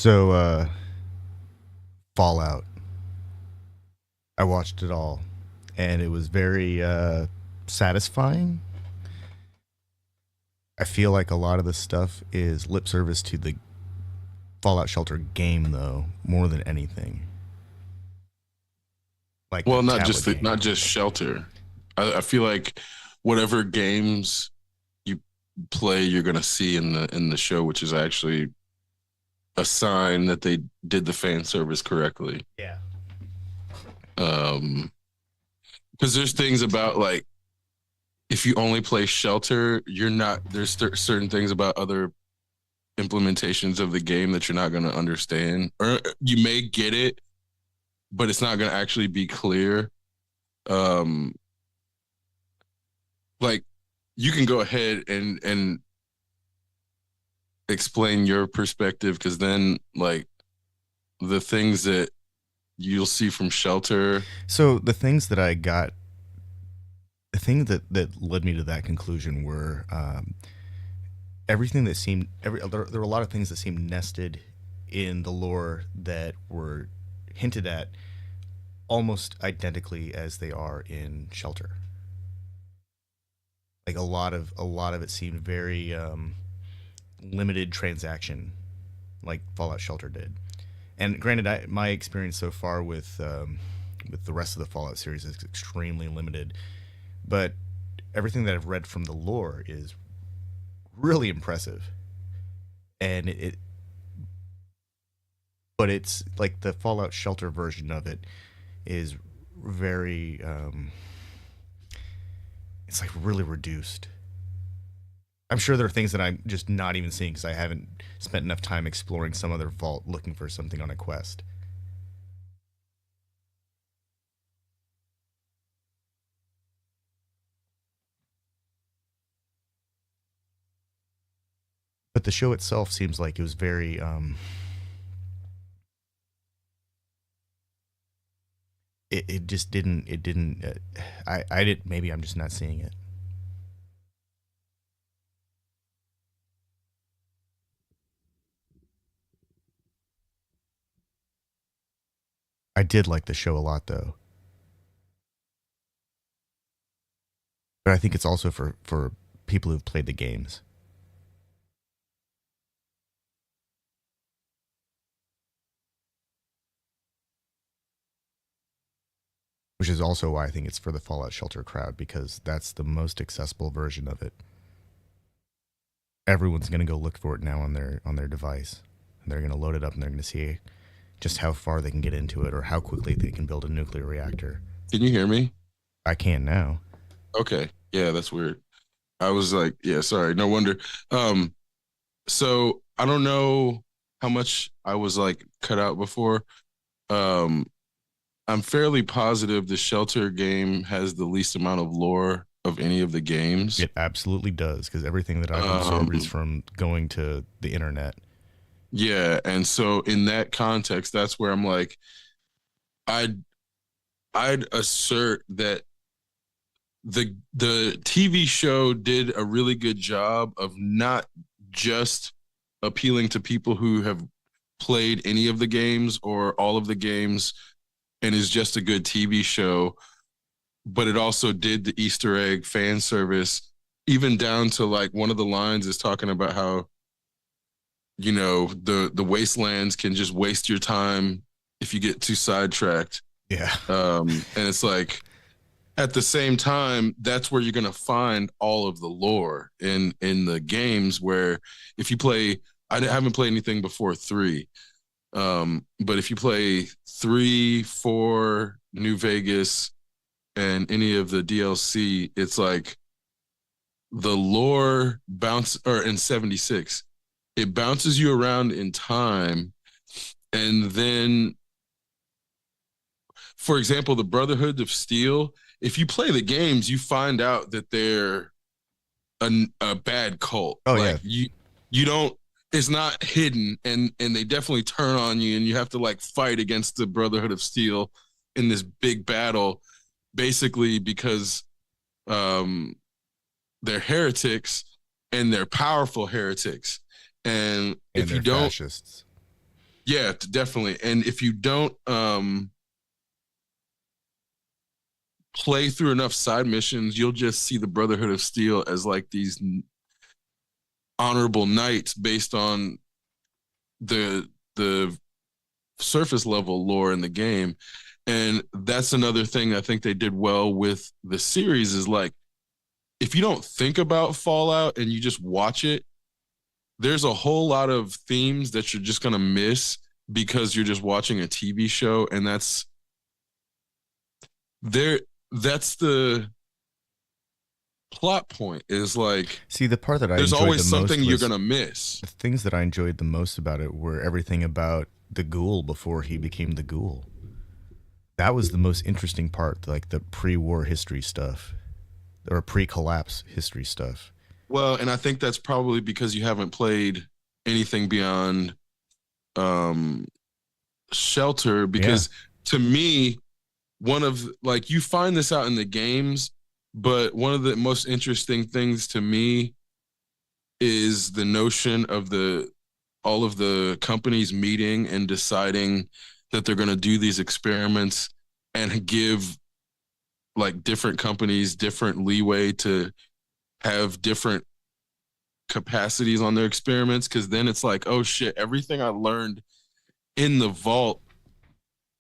So, Fallout. I watched it all, and it was very satisfying. I feel like a lot of the stuff is lip service to the Fallout Shelter game, though, more than anything. Like the Well, tablet game. not just Shelter. I feel like whatever games you play, you're gonna see in the show, which is actually a sign that they did the fan service correctly. Yeah. Um, because there's things about like if you only play Shelter, you're not. There's certain things about other implementations of the game that you're not gonna understand, or you may get it, but it's not gonna actually be clear. Um, like you can go ahead and explain your perspective because then like the things that you'll see from Shelter. So the things that I got, the things that led me to that conclusion were everything that seemed there were a lot of things that seemed nested in the lore that were hinted at almost identically as they are in Shelter. Like a lot of it seemed very limited transaction, like Fallout Shelter did. And granted, my experience so far with the rest of the Fallout series is extremely limited, but everything that I've read from the lore is really impressive. And but it's like the Fallout Shelter version of it is very, it's like really reduced. I'm sure there are things that I'm just not even seeing because I haven't spent enough time exploring some other vault looking for something on a quest. But the show itself seems like it was very, it just didn't, it didn't, I did, maybe I'm just not seeing it. I did like the show a lot though. But I think it's also for people who've played the games, which is also why I think it's for the Fallout Shelter crowd because that's the most accessible version of it. Everyone's going to go look for it now on their device, and they're going to load it up and they're going to see just how far they can get into it or how quickly they can build a nuclear reactor. Can you hear me? I can now. Okay. Yeah, that's weird. I was like, yeah, sorry. No wonder. Um, so I don't know how much I was like cut out before. Um, I'm fairly positive the Shelter game has the least amount of lore of any of the games. It absolutely does because everything that I've absorbed is Um, from going to the internet. yeah, and so in that context, that's where I'm like, I'd I'd assert that the TV show did a really good job of not just appealing to people who have played any of the games or all of the games and is just a good TV show, but it also did the Easter egg fan service, even down to like one of the lines is talking about how the wastelands can just waste your time if you get too sidetracked. Yeah. And it's like at the same time, that's where you're gonna find all of the lore in the games. Where if you play, I haven't played anything before three, but if you play three, four, New Vegas, and any of the DLC, it's like the lore bounce or in 76, it bounces you around in time, and then, for example, the Brotherhood of Steel. If you play the games, you find out that they're a bad cult. Oh yeah. Like you don't. It's not hidden, and they definitely turn on you, and you have to like fight against the Brotherhood of Steel in this big battle, basically because um, they're heretics and they're powerful heretics, and And if you they're don't, fascists. Yeah, definitely. And if you don't play through enough side missions, you'll just see the Brotherhood of Steel as like these honorable knights based on the surface level lore in the game. And that's another thing I think they did well with the series is like if you don't think about Fallout and you just watch it, there's a whole lot of themes that you're just gonna miss because you're just watching a TV show, and there that's the plot point is like See, the part that I there's enjoyed always the something most you're was gonna miss. the things that I enjoyed the most about it were everything about the ghoul before he became the ghoul. That was the most interesting part, like the pre-war history stuff or pre-collapse history stuff. Well, and I think that's probably because you haven't played anything beyond um Shelter, Yeah. because to me, one of like you find this out in the games, but one of the most interesting things to me is the notion of the all of the companies meeting and deciding that they're going to do these experiments and give like different companies different leeway to have different capacities on their experiments, because then it's like, oh shit, everything I learned in the vault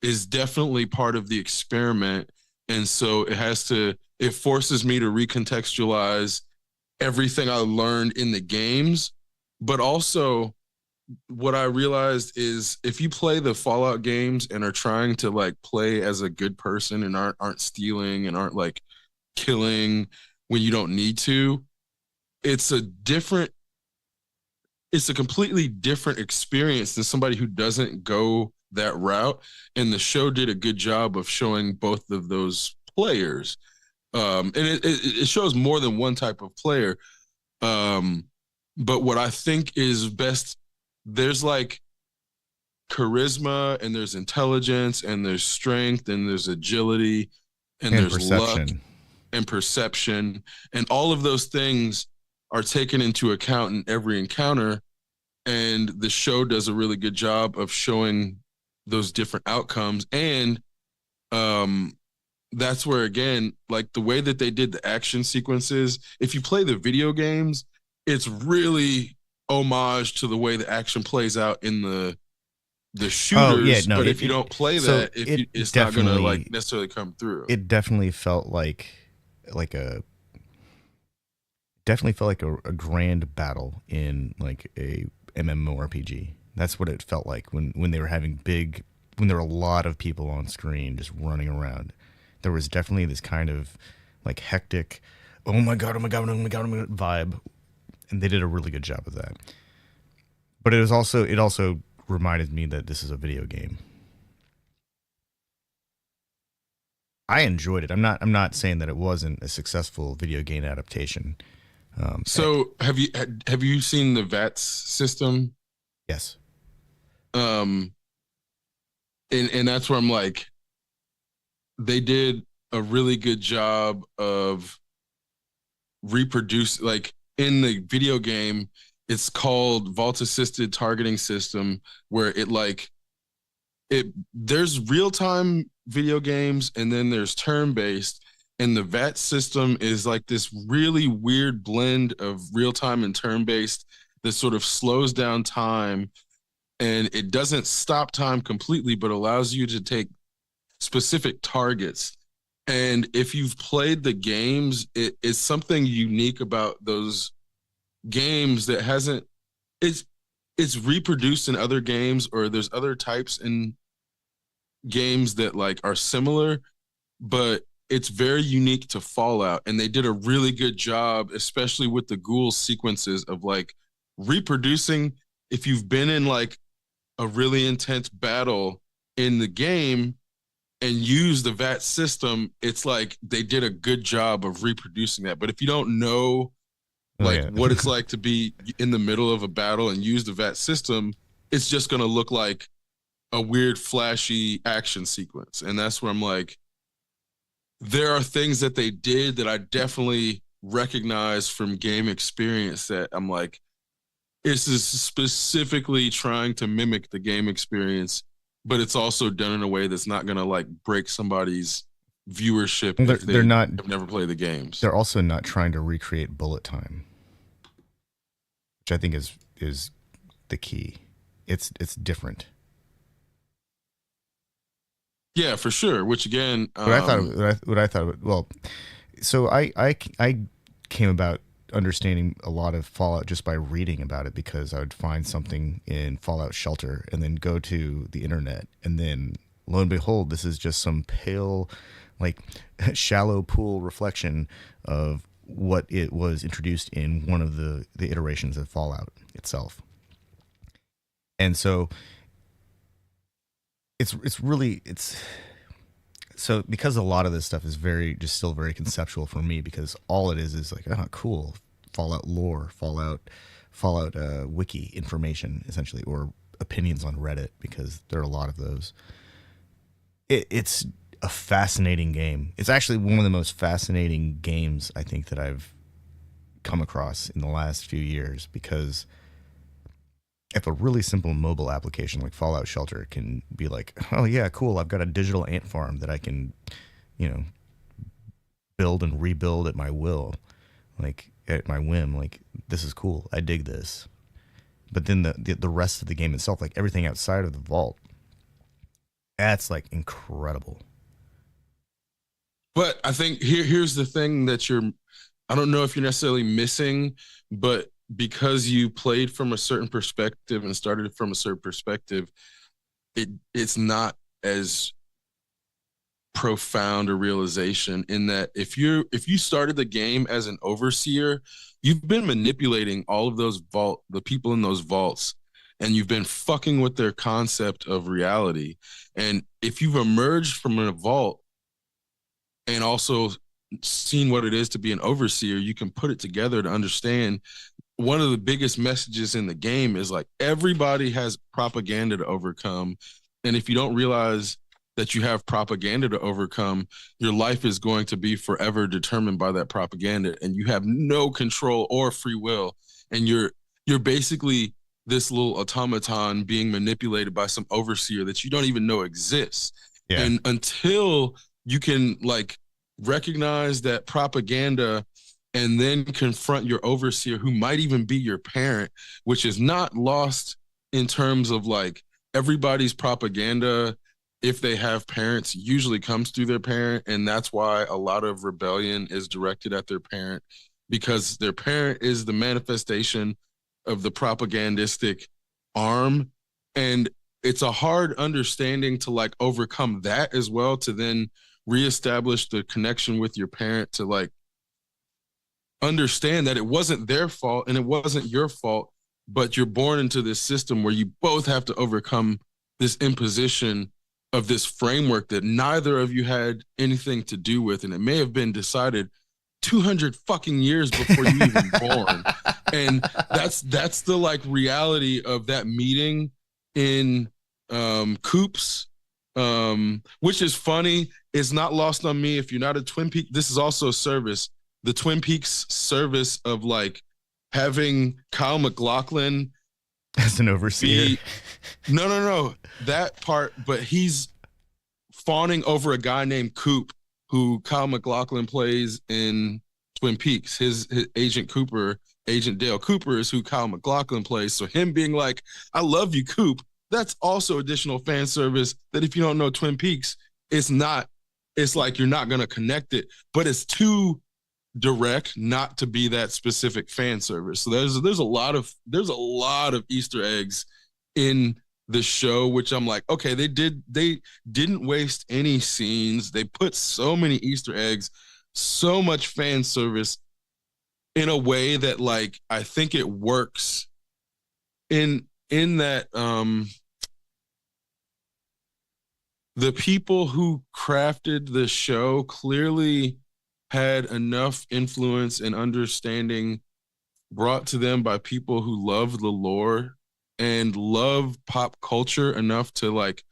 is definitely part of the experiment. And so it forces me to recontextualize everything I learned in the games. But also, what I realized is if you play the Fallout games and are trying to like play as a good person and aren't stealing and aren't like killing when you don't need to, it's a different it's a completely different experience than somebody who doesn't go that route. And the show did a good job of showing both of those players. And it shows more than one type of player. Um, but what I think is best, there's like charisma and there's intelligence and there's strength and there's agility and And there's luck perception. and perception. And all of those things are taken into account in every encounter. And the show does a really good job of showing those different outcomes. And um, that's where, again, like the way that they did the action sequences, if you play the video games, it's really homage to the way the action plays out in the Oh yeah, shooters. no, But if you don't play so that, if it you, it's not gonna like definitely necessarily come through. it definitely felt like a definitely felt like a grand battle in like a MMORPG. That's what it felt like when they were having when there were a lot of people on screen just running around. There was definitely this kind of like hectic, oh my god, oh my god, oh my god, oh my god vibe, and they did a really good job of that. But it also reminded me that this is a video game. I enjoyed it. I'm not saying that it wasn't a successful video game adaptation. So have you seen the VATS system? Yes. Um, and that's where I'm like, they did a really good job of reproduce like in the video game. It's called vault assisted targeting system, where it like it there's real time video games and then there's turn based, and the VAT system is like this really weird blend of real time and turn based that sort of slows down time, and it doesn't stop time completely but allows you to take specific targets. And if you've played the games, it is something unique about those games that hasn't it's it's reproduced in other games, or there's other types in games that like are similar, but it's very unique to Fallout. And they did a really good job, especially with the ghoul sequences of like reproducing. If you've been in like a really intense battle in the game and use the VAT system, it's like they did a good job of reproducing that. But if you don't know Oh like yeah. what it's like to be in the middle of a battle and use the VAT system, it's just going to look like a weird flashy action sequence. And that's where I'm like, there are things that they did that I definitely recognize from game experience that I'm like, It's just specifically trying to mimic the game experience, but it's also done in a way that's not going to like break somebody's viewership They're if they're they not. have never played the games. They're also not trying to recreate bullet time, which I think is the key. It's different. Yeah, for sure. Which again, What I thought. Well, so I came about understanding a lot of Fallout just by reading about it because I would find something in Fallout Shelter and then go to the internet and then lo and behold, this is just some pale, like shallow pool reflection of what it was introduced in one of the iterations of Fallout itself. And so it's really it's so because a lot of this stuff is very just still very conceptual for me because all it is like, oh, cool, Fallout lore, Fallout wiki information essentially, or opinions on Reddit because there are a lot of those. It's a fascinating game. It's actually one of the most fascinating games I think that I've come across in the last few years because if a really simple mobile application like Fallout Shelter can be like, oh yeah, cool, I've got a digital ant farm that I can, you know, build and rebuild at my will, like at my whim, like this is cool, I dig this. But then the rest of the game itself, like everything outside of the vault, that's like incredible. but I think here's the thing that I don't know if you're necessarily missing, but because you played from a certain perspective and started from a certain perspective, it's not as profound a realization in that if you started the game as an overseer, you've been manipulating all of the people in those vaults, and you've been fucking with their concept of reality. And if you've emerged from a vault and also seen what it is to be an overseer, you can put it together to understand one of the biggest messages in the game is like everybody has propaganda to overcome. And if you don't realize that you have propaganda to overcome, your life is going to be forever determined by that propaganda, and you have no control or free will. And you're basically this little automaton being manipulated by some overseer that you don't even know exists. Yeah. And until you can like recognize that propaganda and then confront your overseer, who might even be your parent, which is not lost in terms of like everybody's propaganda, if they have parents, usually comes through their parent. And that's why a lot of rebellion is directed at their parent, because their parent is the manifestation of the propagandistic arm. And it's a hard understanding to like overcome that as well, to then reestablish the connection with your parent, to like understand that it wasn't their fault and it wasn't your fault, but you're born into this system where you both have to overcome this imposition of this framework that neither of you had anything to do with. And it may have been decided 200 fucking years before you even born. And that's the like reality of that meeting in Coops, which is funny. It's not lost on me. If you're not a Twin Peaks, this is also a service. The Twin Peaks service of like having Kyle MacLachlan as an overseer. No, that part. But he's fawning over a guy named Coop, who Kyle MacLachlan plays in Twin Peaks. His Agent Cooper, Agent Dale Cooper, is who Kyle MacLachlan plays. So him being like, "I love you, Coop," that's also additional fan service. That if you don't know Twin Peaks, it's not. It's like you're not gonna connect it, but it's too direct not to be that specific fan service. So there's a lot of Easter eggs in the show, which I'm like, okay, they didn't waste any scenes. They put so many Easter eggs, so much fan service in a way that like I think it works in that the people who crafted the show clearly had enough influence and understanding brought to them by people who love the lore and love pop culture enough to like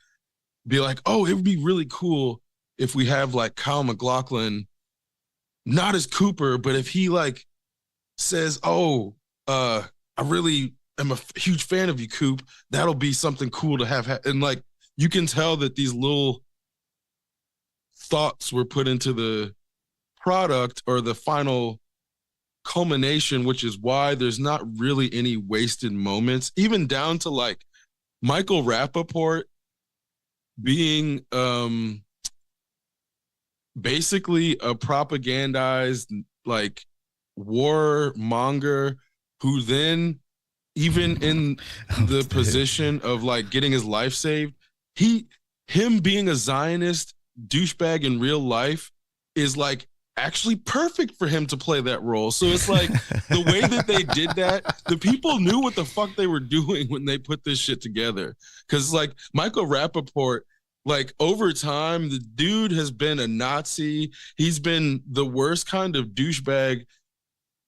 be like, oh, it would be really cool if we have like Kyle MacLachlan, not as Cooper, but if he like says, oh, I really am a huge fan of you, Coop. That'll be something cool to have. And like, you can tell that these little thoughts were put into the product or the final culmination, which is why there's not really any wasted moments, even down to like Michael Rappaport being basically a propagandized like warmonger who then, even in the position of like getting his life saved, him being a Zionist douchebag in real life is like actually perfect for him to play that role. So it's like the way that they did that, the people knew what the fuck they were doing when they put this shit together. Because like Michael Rappaport, like over time, the dude has been a Nazi. He's been the worst kind of douchebag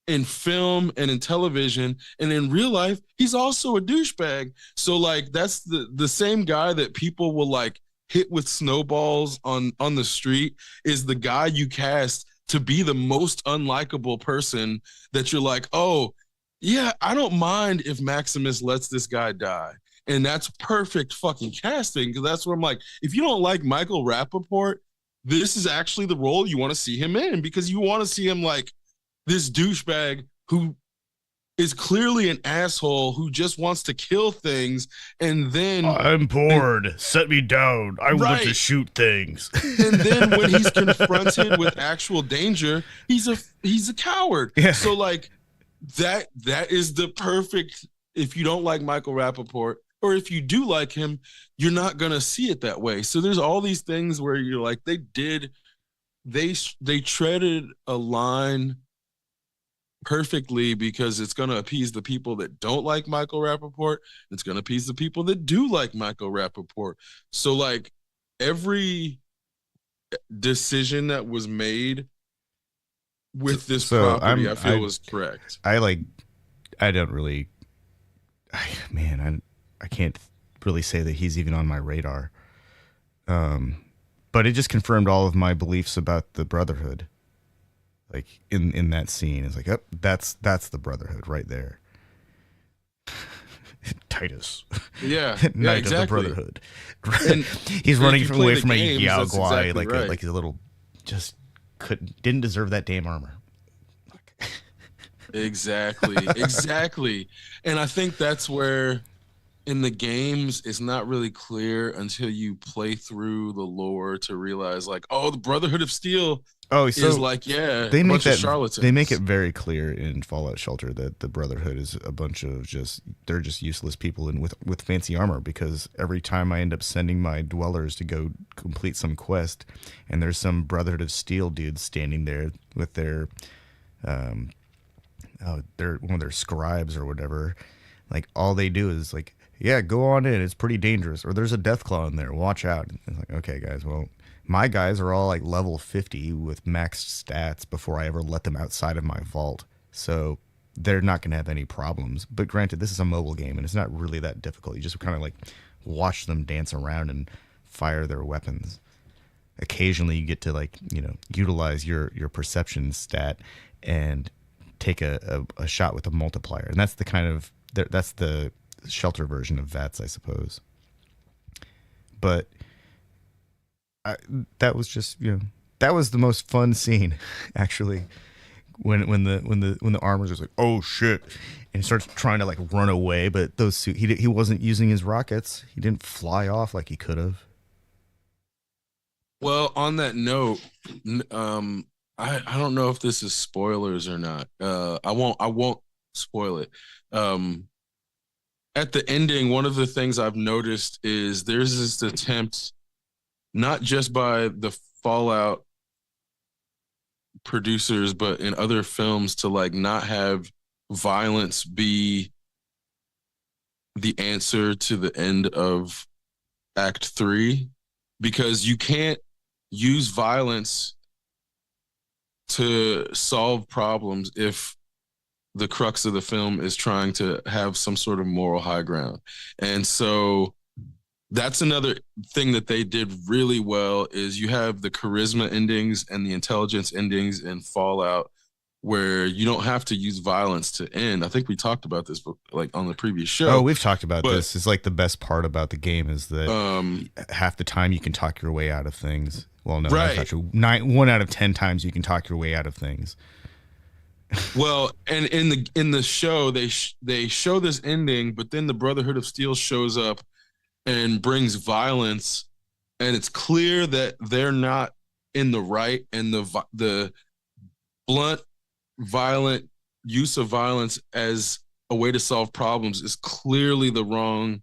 in film and in television, and in real life he's also a douchebag. So like that's the same guy that people will like hit with snowballs on the street is the guy you cast to be the most unlikable person that you're like, oh yeah, I don't mind if Maximus lets this guy die. And that's perfect fucking casting, because that's where I'm like, if you don't like Michael Rappaport, this is actually the role you want to see him in, because you want to see him like this douchebag who is clearly an asshole who just wants to kill things, and then I'm bored. Set me down. I want to shoot things. And then when he's confronted with actual danger, he's a coward. Yeah. So like that is the perfect. If you don't like Michael Rappaport, or if you do like him, you're not gonna see it that way. So there's all these things where you're like, they treaded a line perfectly, because it's going to appease the people that don't like Michael Rappaport. It's going to appease the people that do like Michael Rappaport. So like every decision that was made with this property, I feel was correct. I can't really say that he's even on my radar. But it just confirmed all of my beliefs about the Brotherhood. Like in that scene, it's like, oh, that's the Brotherhood right there. Titus, yeah, Knight exactly. of the Brotherhood. He's running away from a Yao Guai, exactly right. like a little, just didn't deserve that damn armor. Exactly. And I think that's where in the games it's not really clear until you play through the lore to realize like, oh, the Brotherhood of Steel is like, yeah, they make that charlatans. They make it very clear in Fallout Shelter that the Brotherhood is a bunch of they're just useless people and with fancy armor, because every time I end up sending my dwellers to go complete some quest and there's some Brotherhood of Steel dudes standing there with their one of their scribes or whatever, like all they do is like, yeah, go on in, it's pretty dangerous, or there's a Deathclaw in there, watch out. And it's like, okay guys, well, my guys are all like level 50 with maxed stats before I ever let them outside of my vault. So they're not going to have any problems. But granted, this is a mobile game and it's not really that difficult. You just kind of like watch them dance around and fire their weapons. Occasionally you get to like, utilize your perception stat and take a shot with a multiplier. And that's that's the Shelter version of VATS, I suppose. But that was just, that was the most fun scene, actually, when the armor's just like, oh shit, and he starts trying to like run away, but he wasn't using his rockets. He didn't fly off like he could have. Well, on that note, I don't know if this is spoilers or not. I won't spoil it. At the ending, one of the things I've noticed is there's this attempt, not just by the Fallout producers, but in other films, to like not have violence be the answer to the end of Act 3, because you can't use violence to solve problems if the crux of the film is trying to have some sort of moral high ground. And so that's another thing that they did really well, is you have the charisma endings and the intelligence endings in Fallout, where you don't have to use violence to end. I think we talked about this, like on the previous Oh, show. we've talked about But this. It's like the best part about the game is that half the time you can talk your way out of things. Well, no, that's not right. true. 1 out of 10 times you can talk your way out of things. Well, and in the show they show this ending, but then the Brotherhood of Steel shows up and brings violence, and it's clear that they're not in the right, and the blunt, violent use of violence as a way to solve problems is clearly the wrong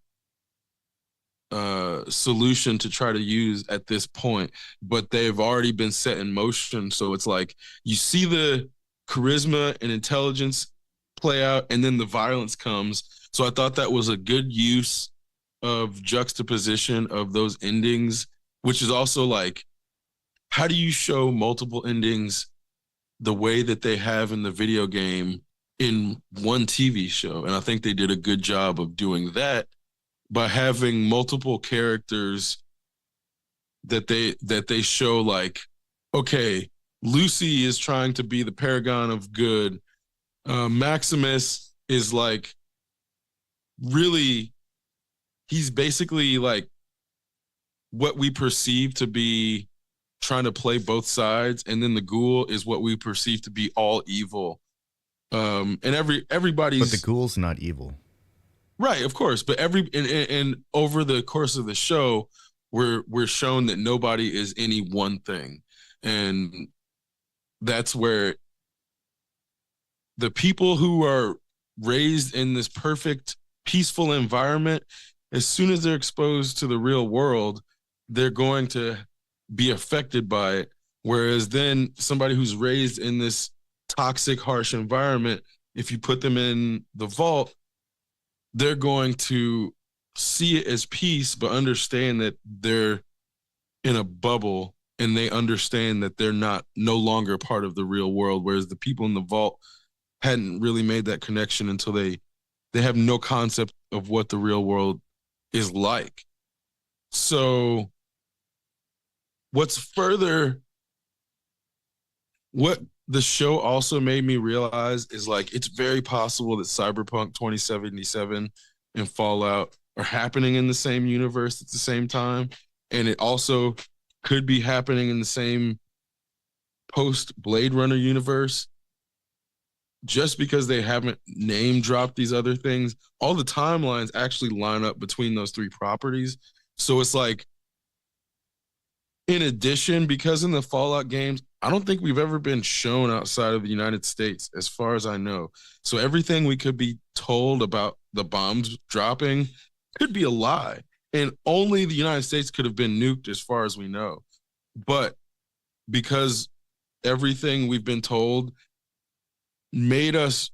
solution to try to use at this point. But they've already been set in motion, so it's like you see the charisma and intelligence play out, and then the violence comes. So I thought that was a good use of juxtaposition of those endings, which is also like, how do you show multiple endings the way that they have in the video game in one TV show? And I think they did a good job of doing that by having multiple characters that they show, like, okay, Lucy is trying to be the paragon of good. Maximus is like, really, he's basically like what we perceive to be trying to play both sides, and then the ghoul is what we perceive to be all evil. And everybody's, But the ghoul's not evil. Right, of course. But and over the course of the show, we're shown that nobody is any one thing. And that's where the people who are raised in this perfect, peaceful environment, as soon as they're exposed to the real world, they're going to be affected by it. Whereas then somebody who's raised in this toxic, harsh environment, if you put them in the vault, they're going to see it as peace, but understand that they're in a bubble, and they understand that they're no longer part of the real world. Whereas the people in the vault hadn't really made that connection until they have no concept of what the real world is like. So what the show also made me realize is, like, it's very possible that Cyberpunk 2077 and Fallout are happening in the same universe at the same time. And it also could be happening in the same post Blade Runner universe. Just because they haven't name dropped these other things, all the timelines actually line up between those three properties. So it's like, in addition, because in the Fallout games, I don't think we've ever been shown outside of the United States, as far as I know. So everything we could be told about the bombs dropping could be a lie. And only the United States could have been nuked, as far as we know. But because everything we've been told made us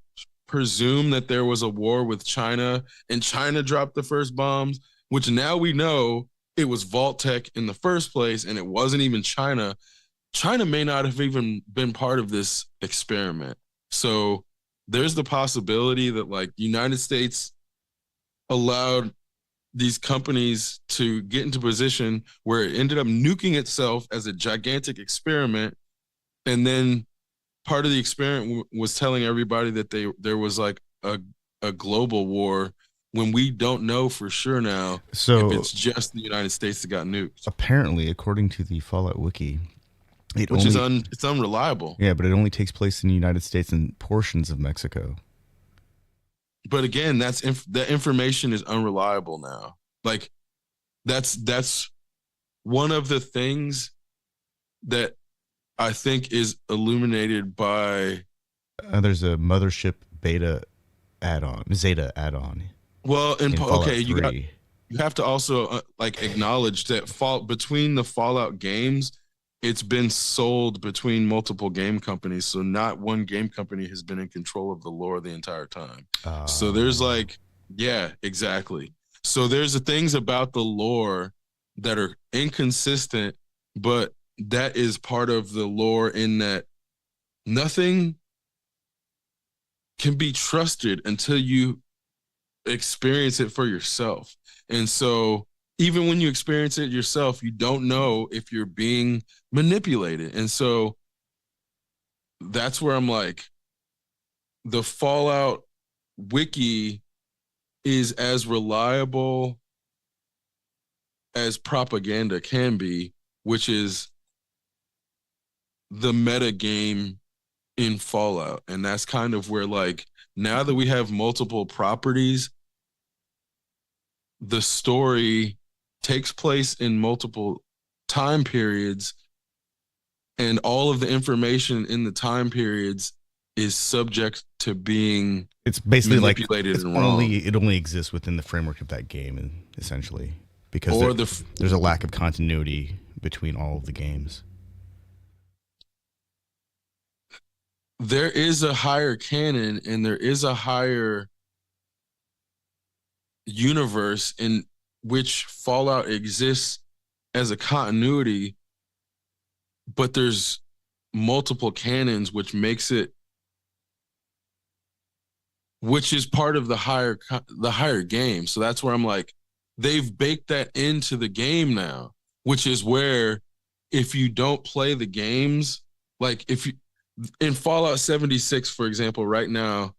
presume that there was a war with China, and China dropped the first bombs, which now we know it was Vault-Tec in the first place, and it wasn't even China. China may not have even been part of this experiment. So there's the possibility that, like, the United States allowed these companies to get into position where it ended up nuking itself as a gigantic experiment. And then part of the experiment was telling everybody that there was like a global war, when we don't know for sure now if it's just the United States that got nuked. Apparently, according to the Fallout Wiki, it's unreliable. Yeah, but it only takes place in the United States and portions of Mexico. But again, that information is unreliable now. Like, that's one of the things that I think is illuminated by. There's a Mothership Beta Zeta add-on. Well, okay, you have to also like acknowledge that between the Fallout games, it's been sold between multiple game companies. So not one game company has been in control of the lore the entire time. So there's yeah, exactly. So there's the things about the lore that are inconsistent, but that is part of the lore, in that nothing can be trusted until you experience it for yourself. And so even when you experience it yourself, you don't know if you're being manipulated. And so that's where I'm like, the Fallout wiki is as reliable as propaganda can be, which is the meta game in Fallout. And that's kind of where, like, now that we have multiple properties, the story takes place in multiple time periods, and all of the information in the time periods is subject to being It's basically like manipulated and wrong. it only exists within the framework of that game, and essentially because Or there's a lack of continuity between all of the games. there is a higher canon and there is a higher universe in which Fallout exists as a continuity, but there's multiple canons, which is part of the higher game. So that's where I'm like, they've baked that into the game now, which is where if you don't play the games, like if you in Fallout 76, for example, right now,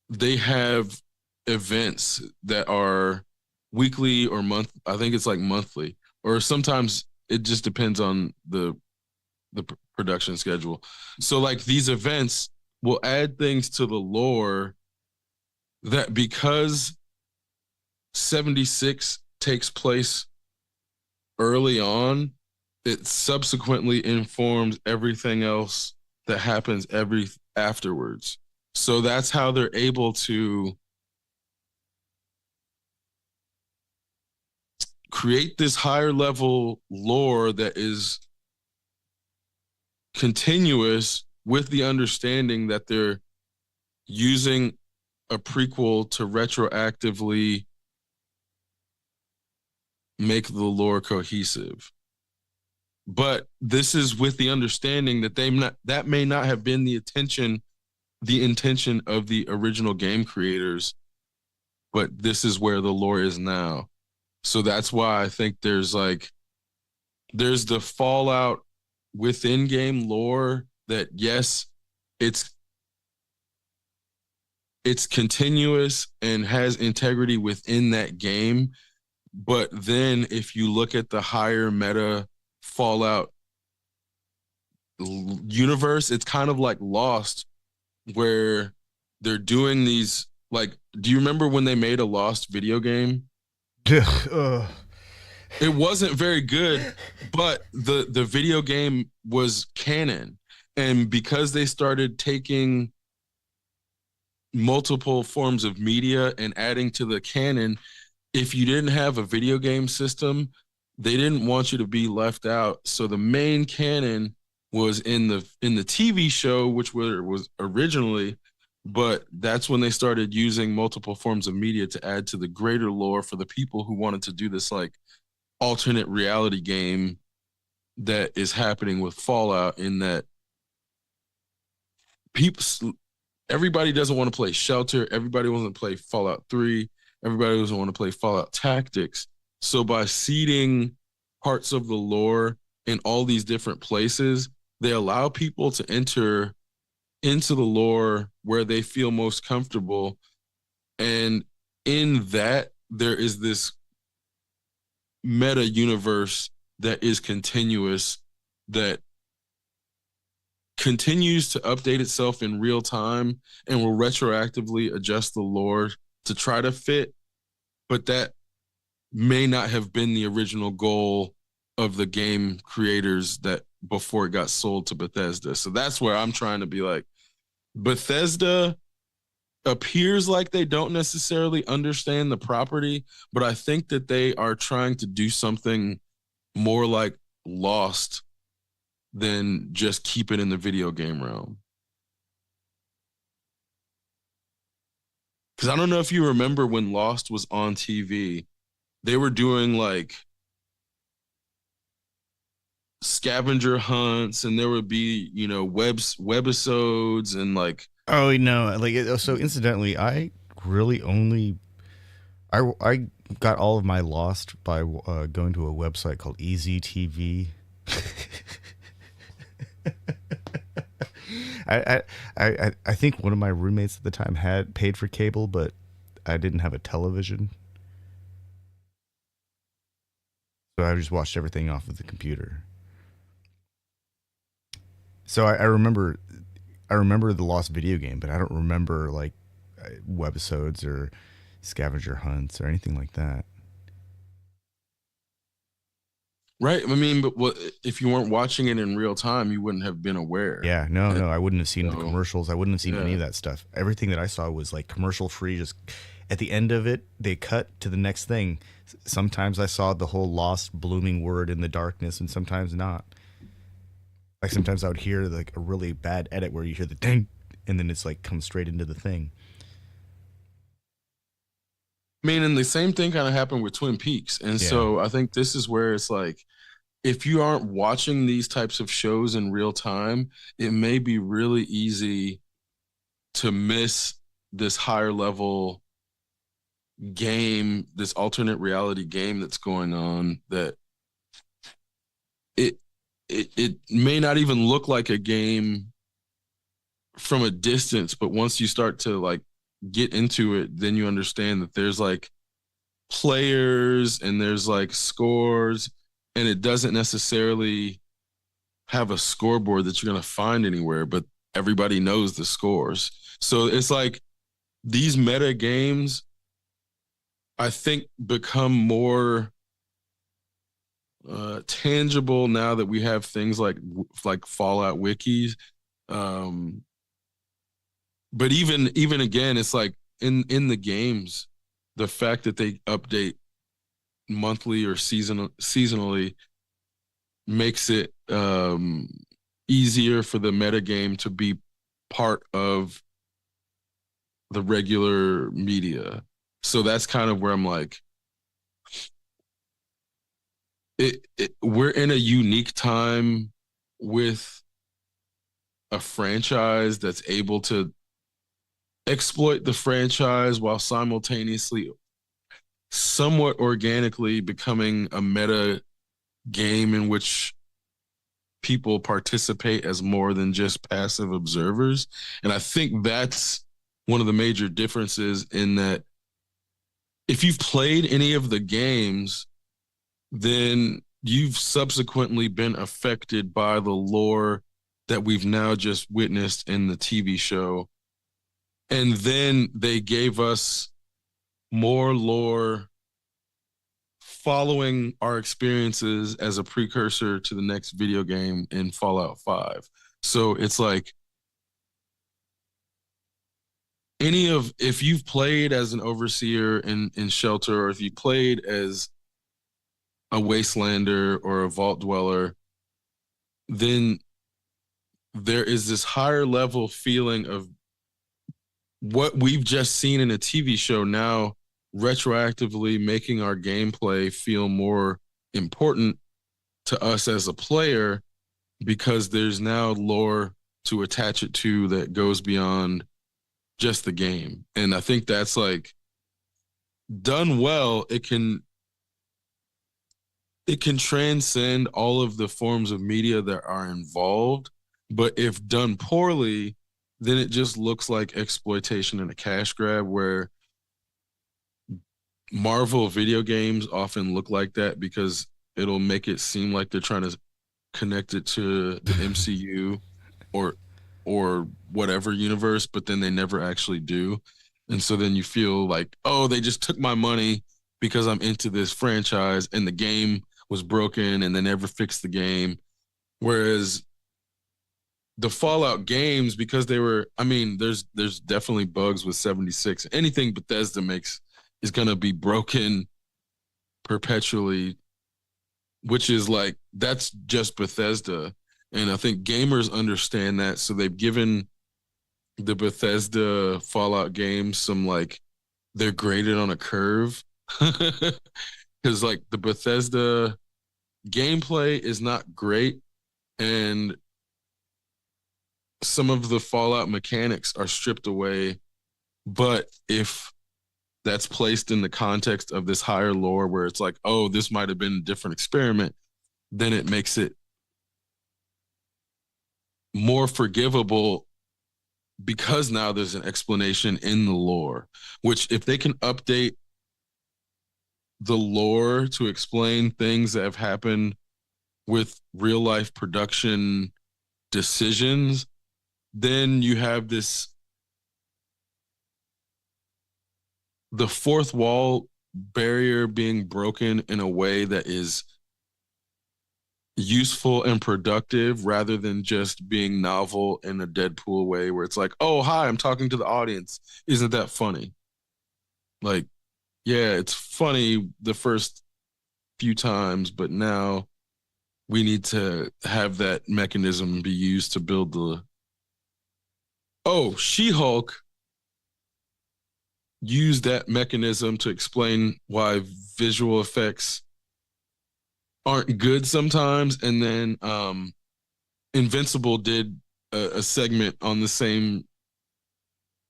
they have events that are weekly or month. I think it's like monthly, or sometimes it just depends on the production schedule. So like these events will add things to the lore that, because 76 takes place early on, it subsequently informs everything else that happens every afterwards. So that's how they're able to create this higher level lore that is continuous, with the understanding that they're using a prequel to retroactively make the lore cohesive. But this is with the understanding that that may not have been the intention of the original game creators, but this is where the lore is now. So that's why I think there's the Fallout within game lore that, yes, it's continuous and has integrity within that game. But then if you look at the higher meta Fallout universe, it's kind of like Lost, where they're doing these, like, do you remember when they made a Lost video game? It wasn't very good, but the video game was canon. And because they started taking multiple forms of media and adding to the canon, if you didn't have a video game system, they didn't want you to be left out. So the main canon was in the TV show, which was originally, but that's when they started using multiple forms of media to add to the greater lore for the people who wanted to do this like alternate reality game that is happening with Fallout, in that everybody doesn't want to play Shelter, everybody wants to play Fallout 3, everybody doesn't want to play Fallout Tactics. So by seeding parts of the lore in all these different places, they allow people to enter into the lore where they feel most comfortable. And in that, there is this meta universe that is continuous, that continues to update itself in real time and will retroactively adjust the lore to try to fit, but that may not have been the original goal of the game creators that before it got sold to Bethesda. So that's where I'm trying to be like, Bethesda appears like they don't necessarily understand the property, but I think that they are trying to do something more like Lost than just keep it in the video game realm. Because I don't know if you remember when Lost was on TV, they were doing like scavenger hunts, and there would be, webisodes and like. Oh no! So incidentally, I really only I got all of my Lost by going to a website called EasyTV. I think one of my roommates at the time had paid for cable, but I didn't have a television, so I just watched everything off of the computer. So I remember the Lost video game, but I don't remember like webisodes or scavenger hunts or anything like that. Right. I mean, but what if you weren't watching it in real time, you wouldn't have been aware. Yeah, no, And no, I wouldn't have seen the so, commercials. I wouldn't have seen any yeah. of that stuff. Everything that I saw was like commercial free. Just at the end of it, they cut to the next thing. Sometimes I saw the whole lost blooming word in the darkness, and sometimes not. Like sometimes I would hear like a really bad edit where you hear the ding, and then it's like comes straight into the thing. I mean, and the same thing kind of happened with Twin Peaks. And Yeah, so I think this is where it's like, if you aren't watching these types of shows in real time, it may be really easy to miss this higher level game, this alternate reality game that's going on, that it it may not even look like a game from a distance, but once you start to like get into it, then you understand that there's like players and there's like scores, and it doesn't necessarily have a scoreboard that you're going to find anywhere, but everybody knows the scores. So it's like these meta games, I think, become more tangible now that we have things like Fallout wikis. Um, but even again, it's like in the games, the fact that they update monthly or seasonally makes it easier for the meta game to be part of the regular media. So that's kind of where I'm like, we're in a unique time with a franchise that's able to exploit the franchise while simultaneously somewhat organically becoming a meta game in which people participate as more than just passive observers. And I think that's one of the major differences, in that if you've played any of the games, then you've subsequently been affected by the lore that we've now just witnessed in the TV show. And then they gave us more lore following our experiences as a precursor to the next video game in Fallout 5. So it's like, if you've played as an overseer in Shelter, or if you played as a wastelander or a vault dweller, then there is this higher level feeling of what we've just seen in a TV show now retroactively making our gameplay feel more important to us as a player, because there's now lore to attach it to that goes beyond just the game. And I think that's like, done well, it can transcend all of the forms of media that are involved. But if done poorly, then it just looks like exploitation and a cash grab, where Marvel video games often look like that because it'll make it seem like they're trying to connect it to the MCU or whatever universe, but then they never actually do. And so then you feel like, oh, they just took my money because I'm into this franchise, and the game was broken and they never fixed the game. Whereas the Fallout games, because they were, I mean, there's definitely bugs with 76. Anything Bethesda makes is gonna be broken perpetually, which is like, that's just Bethesda. And I think gamers understand that, so they've given the Bethesda Fallout games some, like, they're graded on a curve. Because like the Bethesda gameplay is not great, and some of the Fallout mechanics are stripped away. But if that's placed in the context of this higher lore where it's like, oh, this might have been a different experiment, then it makes it more forgivable because now there's an explanation in the lore, which if they can update the lore to explain things that have happened with real life production decisions, then you have the fourth wall barrier being broken in a way that is useful and productive rather than just being novel in a Deadpool way where it's like, oh, hi, I'm talking to the audience. Isn't that funny? Like, yeah, it's funny the first few times, but now we need to have that mechanism be used to build the. Oh, She-Hulk used that mechanism to explain why visual effects aren't good sometimes, and then Invincible did a segment on the same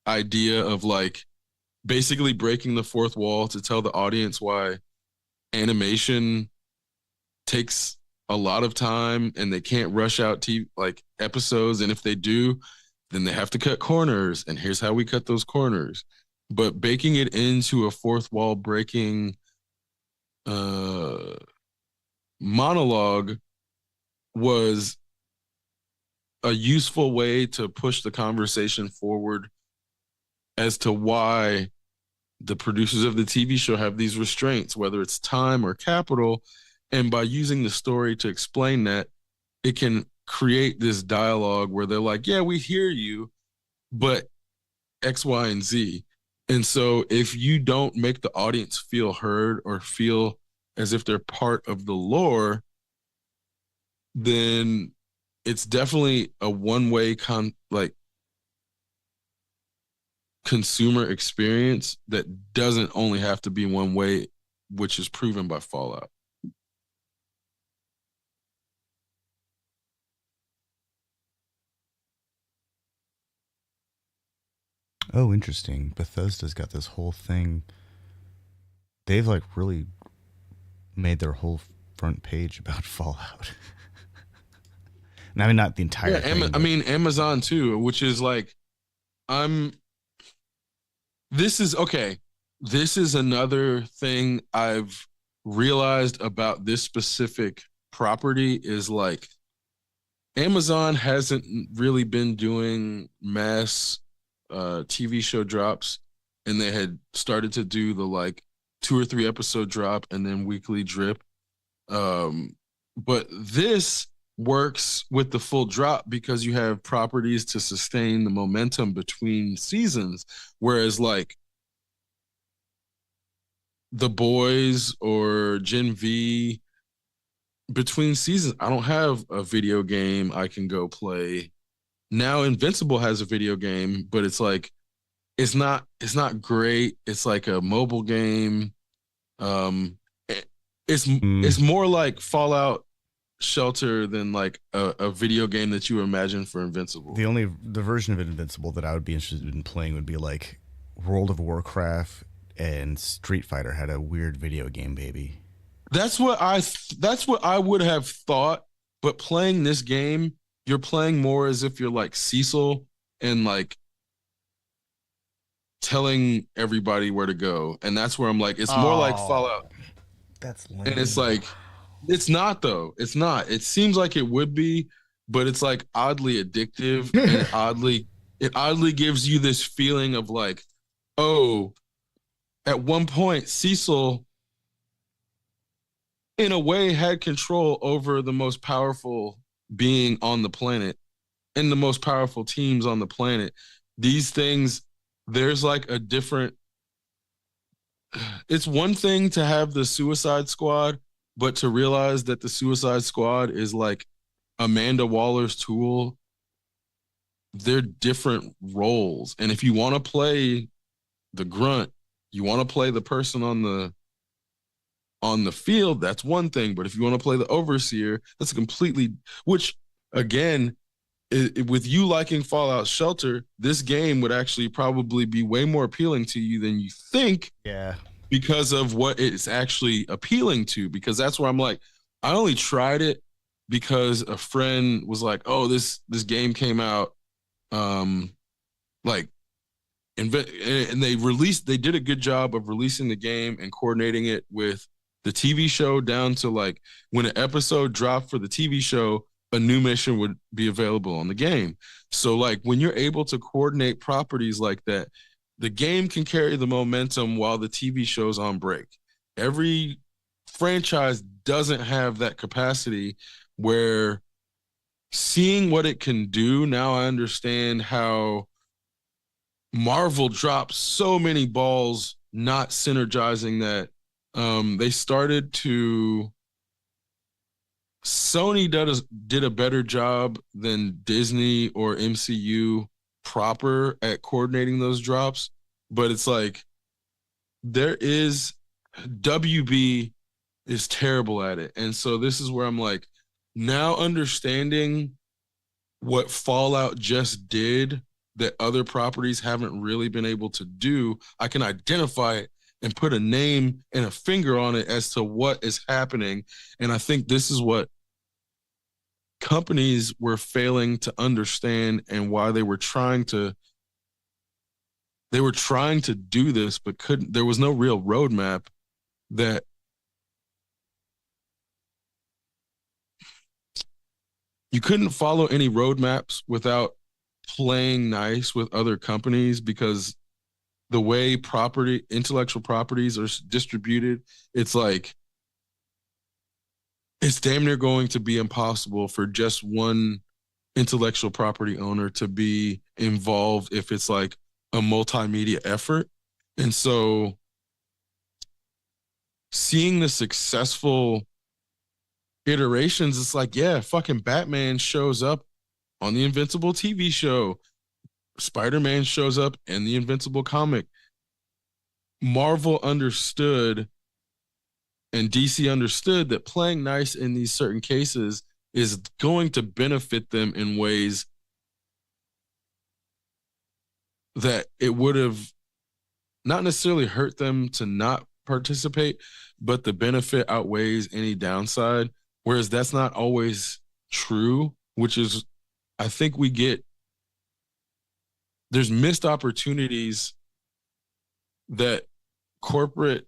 idea of like basically breaking the fourth wall to tell the audience why animation takes a lot of time and they can't rush out like episodes, and if they do, then they have to cut corners, and here's how we cut those corners. But baking it into a fourth wall breaking monologue was a useful way to push the conversation forward as to why the producers of the TV show have these restraints, whether it's time or capital. And by using the story to explain that, it can create this dialogue where they're like, yeah, we hear you, but X, Y, and Z. And so if you don't make the audience feel heard or feel as if they're part of the lore, then it's definitely a one-way consumer experience that doesn't only have to be one way, which is proven by Fallout. Oh, interesting. Bethesda's got this whole thing. They've like really made their whole front page about Fallout. And I mean, not the entire thing. I mean, Amazon too, which is like, this is another thing I've realized about this specific property is like, Amazon hasn't really been doing mass TV show drops, and they had started to do the like 2 or 3 episode drop and then weekly drip. But this works with the full drop because you have properties to sustain the momentum between seasons. Whereas like The Boys or Gen V, between seasons, I don't have a video game I can go play. Now Invincible has a video game, but it's like it's not great. It's like a mobile game. It's more like Fallout Shelter than like a video game that you imagine for Invincible. The version of Invincible that I would be interested in playing would be like World of Warcraft and Street Fighter had a weird video game baby. That's what I would have thought, but playing this game, you're playing more as if you're like Cecil and like telling everybody where to go. And that's where I'm like, it's more like Fallout. That's lame. And it's like, it's not though. It's not. It seems like it would be, but it's like oddly addictive and it oddly gives you this feeling of like, oh, at one point Cecil in a way had control over the most powerful being on the planet and the most powerful teams on the planet. These things, there's like a different, it's one thing to have the Suicide Squad, but to realize that the Suicide Squad is like Amanda Waller's tool, they're different roles. And if you want to play the grunt, you want to play the person on the field, that's one thing. But if you want to play the overseer, that's a completely, which again, with you liking Fallout Shelter, this game would actually probably be way more appealing to you than you think. Yeah. Because of what it's actually appealing to. Because that's where I'm like, I only tried it because a friend was like, oh, this game came out. like and they did a good job of releasing the game and coordinating it with the TV show, down to like when an episode dropped for the TV show, a new mission would be available on the game. So like when you're able to coordinate properties like that, the game can carry the momentum while the TV show's on break. Every franchise doesn't have that capacity, where seeing what it can do, now I understand how Marvel dropped so many balls not synergizing that. They started to Sony did a better job than Disney or MCU proper at coordinating those drops, but it's like there is WB is terrible at it. And so this is where I'm like, now understanding what Fallout just did that other properties haven't really been able to do, I can identify it and put a name and a finger on it as to what is happening. And I think this is what companies were failing to understand, and why they were trying to do this but couldn't. There was no real roadmap. That you couldn't follow any roadmaps without playing nice with other companies, because the way intellectual properties are distributed, it's like it's damn near going to be impossible for just one intellectual property owner to be involved if it's like a multimedia effort. And so seeing the successful iterations, it's like, yeah, fucking Batman shows up on the Invincible TV show. Spider-Man shows up in the Invincible comic. Marvel understood and DC understood that playing nice in these certain cases is going to benefit them in ways that it would have not necessarily hurt them to not participate, but the benefit outweighs any downside. Whereas that's not always true, which is, I think there's missed opportunities that corporate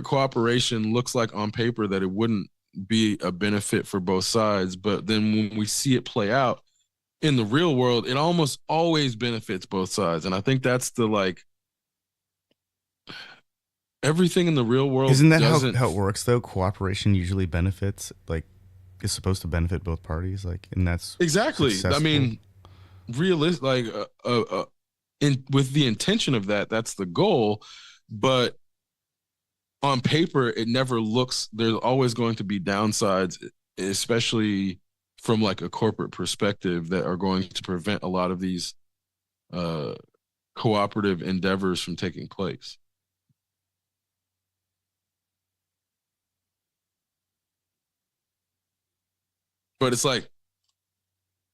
cooperation looks like on paper that it wouldn't be a benefit for both sides. But then when we see it play out in the real world, it almost always benefits both sides. And I think that's everything in the real world. Isn't that how it works though? Cooperation usually benefits, like, is supposed to benefit both parties, like, and that's exactly. successful. I mean, realistic, like, with the intention of that's the goal, but on paper, it never looks. There's always going to be downsides, especially from like a corporate perspective, that are going to prevent a lot of these cooperative endeavors from taking place. But it's like,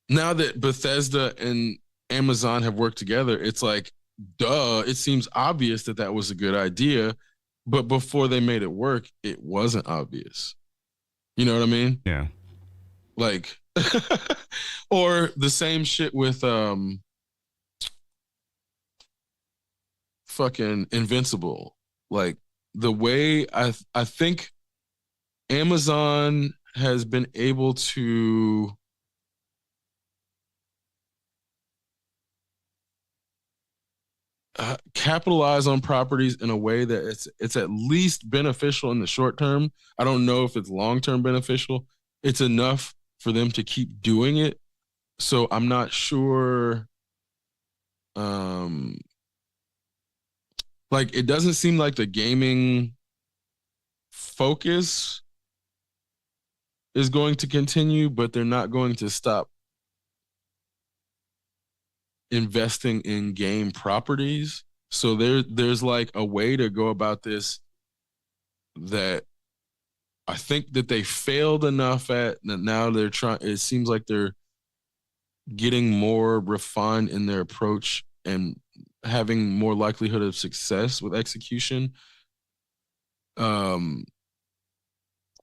now that Bethesda and Amazon have worked together, it's like, duh, it seems obvious that was a good idea. But before they made it work, it wasn't obvious. You know what I mean? Yeah. Like, or the same shit with fucking Invincible. Like, the way I think Amazon has been able to capitalize on properties in a way that it's at least beneficial in the short term. I don't know if it's long-term beneficial. It's enough for them to keep doing it. So I'm not sure. Like, it doesn't seem like the gaming focus is going to continue, but they're not going to stop investing in game properties. So there's like a way to go about this that I think that they failed enough at, that now they're trying. It seems like they're getting more refined in their approach and having more likelihood of success with execution.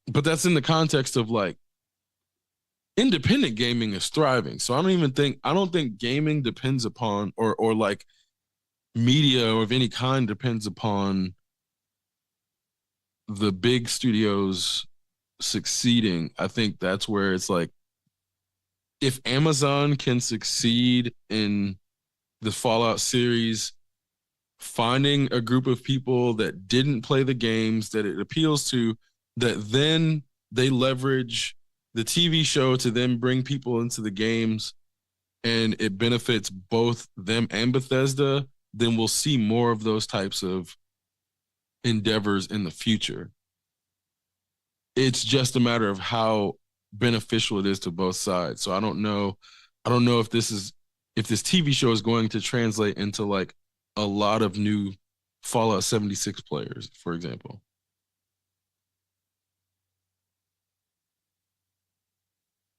But that's in the context of like independent gaming is thriving. So I don't think gaming depends upon or like media of any kind depends upon the big studios succeeding. I think that's where it's like if Amazon can succeed in the Fallout series, finding a group of people that didn't play the games that it appeals to, that then they leverage the TV show to then bring people into the games and it benefits both them and Bethesda, then we'll see more of those types of endeavors in the future. It's just a matter of how beneficial it is to both sides. So I don't know if this TV show is going to translate into like a lot of new Fallout 76 players, for example.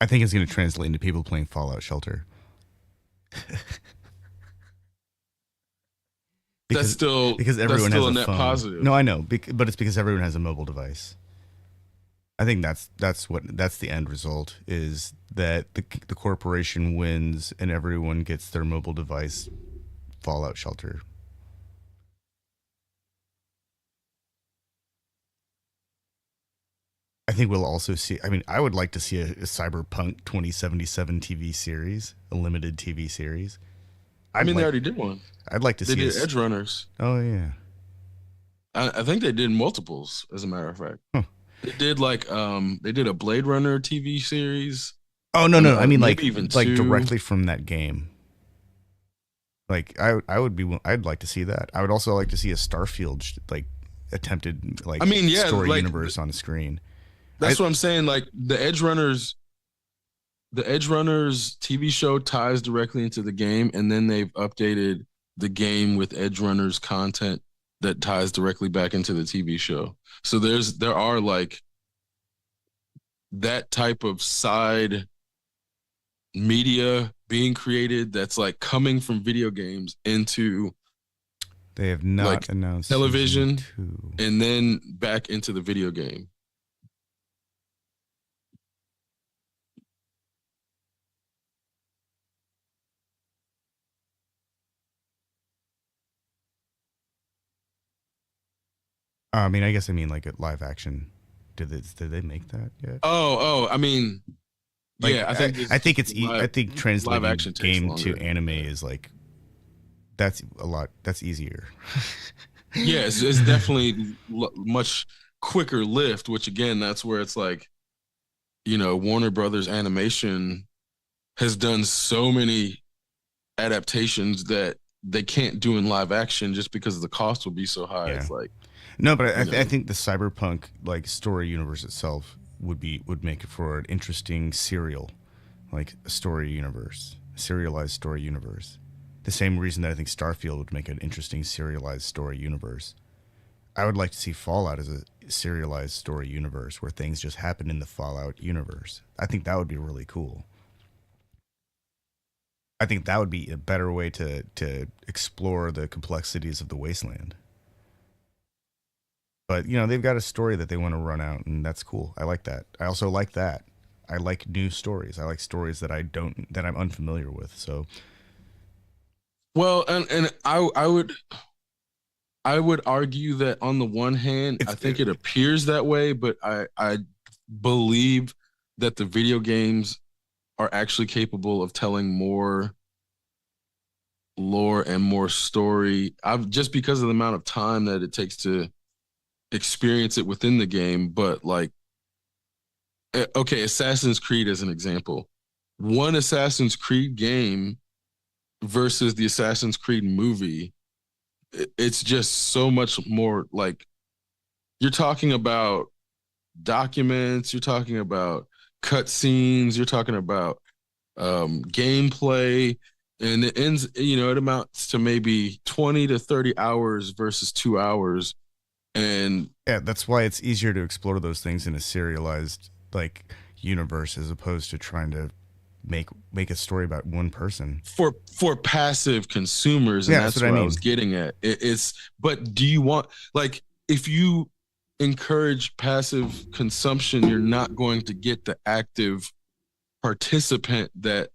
I think it's going to translate into people playing Fallout Shelter. because because everyone has a a net phone. positive. No, I know, but it's because everyone has a mobile device. I think that's the end result is that the corporation wins and everyone gets their mobile device Fallout Shelter. I think we'll also see. I mean, I would like to see a Cyberpunk 2077 TV series, a limited TV series. They already did one. I'd like to see. They did Edge Runners. Oh yeah. I think they did multiples, as a matter of fact. Huh. They did they did a Blade Runner TV series. Oh no! I mean even like two. directly from that game. Like I'd like to see that. I would also like to see a Starfield like attempted story universe on the screen. That's what I'm saying. Like the Edge Runners TV show ties directly into the game, and then they've updated the game with Edge Runners content that ties directly back into the TV show. So there are like that type of side media being created that's like coming from video games into they have not announced television and then back into the video game. I mean, like a live action. Did they make that yet? I mean, yeah, I think it's I think translating game to anime is like that's easier. Yes, it's definitely much quicker lift. Which again, that's where it's like, Warner Brothers Animation has done so many adaptations that they can't do in live action just because the cost will be so high. Yeah. It's like. No, but I think the Cyberpunk like story universe itself would make it for an interesting serial, like a story universe, a serialized story universe. The same reason that I think Starfield would make an interesting serialized story universe. I would like to see Fallout as a serialized story universe where things just happen in the Fallout universe. I think that would be really cool. I think that would be a better way to explore the complexities of the wasteland. But they've got a story that they want to run out, and that's cool. I like that. I also like that. I like new stories. I like stories that I'm unfamiliar with. So, well, and I would argue that on the one hand, I think it appears that way, but I believe that the video games are actually capable of telling more lore and more story. Just because of the amount of time that it takes to experience it within the game. But like, okay, Assassin's Creed as an example, one Assassin's Creed game versus the Assassin's Creed movie, it's just so much more. Like, you're talking about documents, you're talking about cutscenes, you're talking about gameplay, and it ends, it amounts to maybe 20 to 30 hours versus 2 hours. And yeah, that's why it's easier to explore those things in a serialized like universe as opposed to trying to make a story about one person for passive consumers. And yeah, that's what I was getting at. But do you want, like, if you encourage passive consumption, you're not going to get the active participant that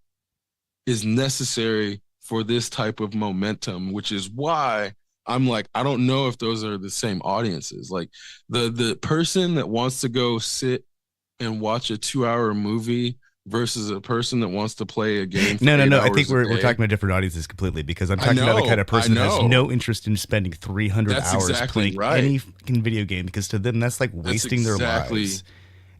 is necessary for this type of momentum, which is why I'm like, I don't know if those are the same audiences. Like the person that wants to go sit and watch a 2 hour movie versus a person that wants to play a game for No, no, eight no. I think hours a we're day. talking about different audiences completely, because I'm I talking about the kind know, of I person who has know. no interest in spending 300 That's hours exactly playing right. any fucking video game, because to them that's like That's wasting their exactly lives.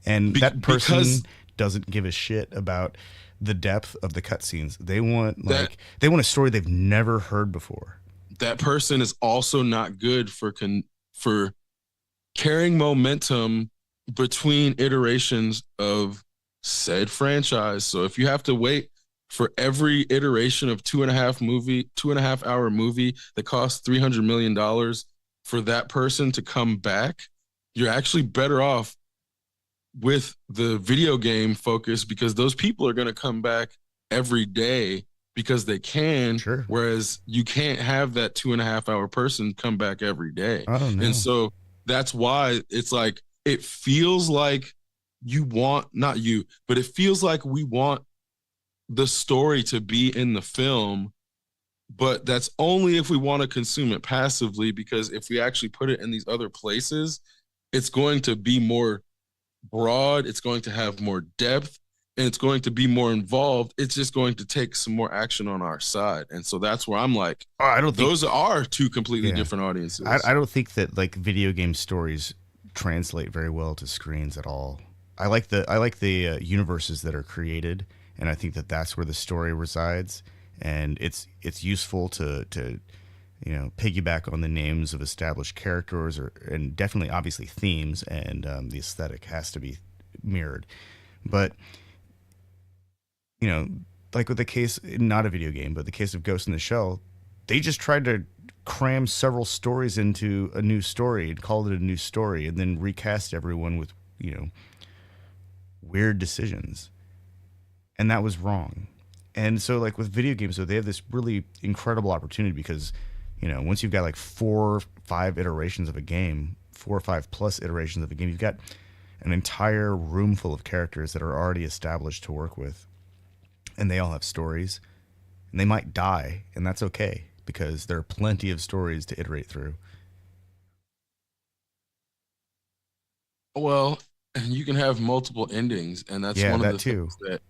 And that because person doesn't give a shit about the depth of the cutscenes. They want that they want a story they've never heard before. that person is also not good for carrying momentum between iterations of said franchise. So if you have to wait for every iteration of 2.5 hour movie that costs $300 million for that person to come back, you're actually better off with the video game focus because those people are going to come back every day because they can, Sure. whereas you can't have that 2.5 hour person come back every day. I don't And know. so that's why it's like it feels like you want, not you, but it feels like we want the story to be in the film, but that's only if we want to consume it passively, because if we actually put it in these other places, it's going to be more broad, it's going to have more depth, and it's going to be more involved. It's just going to take some more action on our side. And so that's where I'm like, I don't think. those are two completely Yeah. different audiences. I don't think that like video game stories translate very well to screens at all. I like the universes that are created, and I think that that's where the story resides, and it's useful to piggyback on the names of established characters, or and definitely obviously themes, and the aesthetic has to be mirrored. But you know, like with the case, not a video game, but the case of Ghost in the Shell, they just tried to cram several stories into a new story and called it a new story, and then recast everyone with weird decisions, and that was wrong. And so, like with video games, though, they have this really incredible opportunity because, once you've got like 4 or 5 iterations of a game, 4 or 5 plus iterations of a game, you've got an entire room full of characters that are already established to work with, and they all have stories, and they might die, and that's okay because there are plenty of stories to iterate through. Well, and you can have multiple endings, and that's Yeah, one of that the too. things that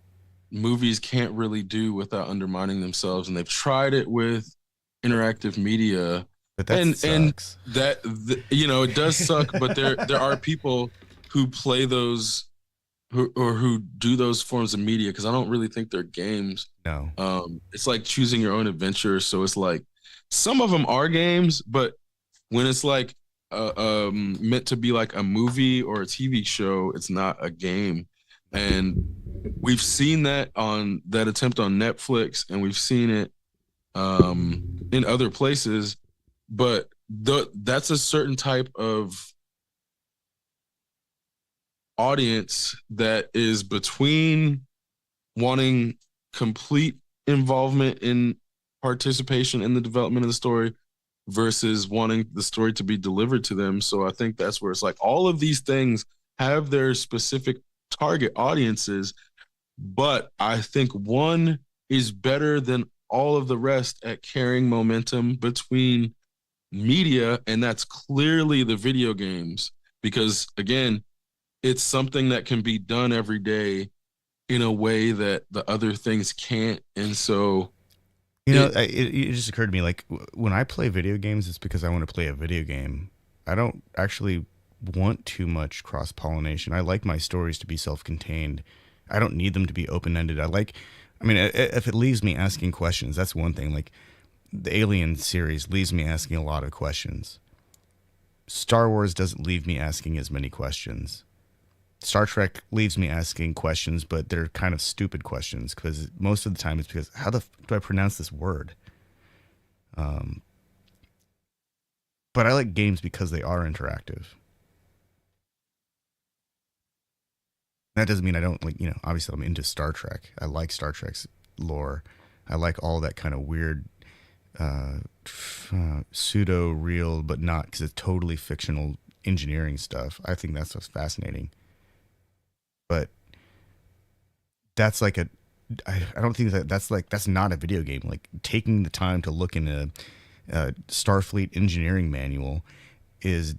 movies can't really do without undermining themselves. And they've tried it with interactive media, But that and sucks. it does suck. But there are people who play those who do those forms of media, because I don't really think they're games. No. It's like choosing your own adventure. So it's like some of them are games, but when it's like meant to be like a movie or a TV show, it's not a game. And we've seen that on that attempt on Netflix, and we've seen it in other places. But that's a certain type of audience that is between wanting complete involvement in participation in the development of the story versus wanting the story to be delivered to them. So I think that's where it's like all of these things have their specific target audiences, but I think one is better than all of the rest at carrying momentum between media, and that's clearly the video games. Because again, it's something that can be done every day in a way that the other things can't. And so it just occurred to me, like when I play video games, it's because I want to play a video game. I don't actually want too much cross pollination. I like my stories to be self contained. I don't need them to be open ended. If it leaves me asking questions, that's one thing. Like the Alien series leaves me asking a lot of questions. Star Wars doesn't leave me asking as many questions. Star Trek leaves me asking questions, but they're kind of stupid questions because most of the time it's because how the do I pronounce this word? But I like games because they are interactive. That doesn't mean I don't like, obviously I'm into Star Trek. I like Star Trek's lore. I like all that kind of weird, pseudo real, but not, because it's totally fictional engineering stuff. I think that's what's fascinating. But that's like a I don't think that that's not a video game. Like taking the time to look in a Starfleet engineering manual is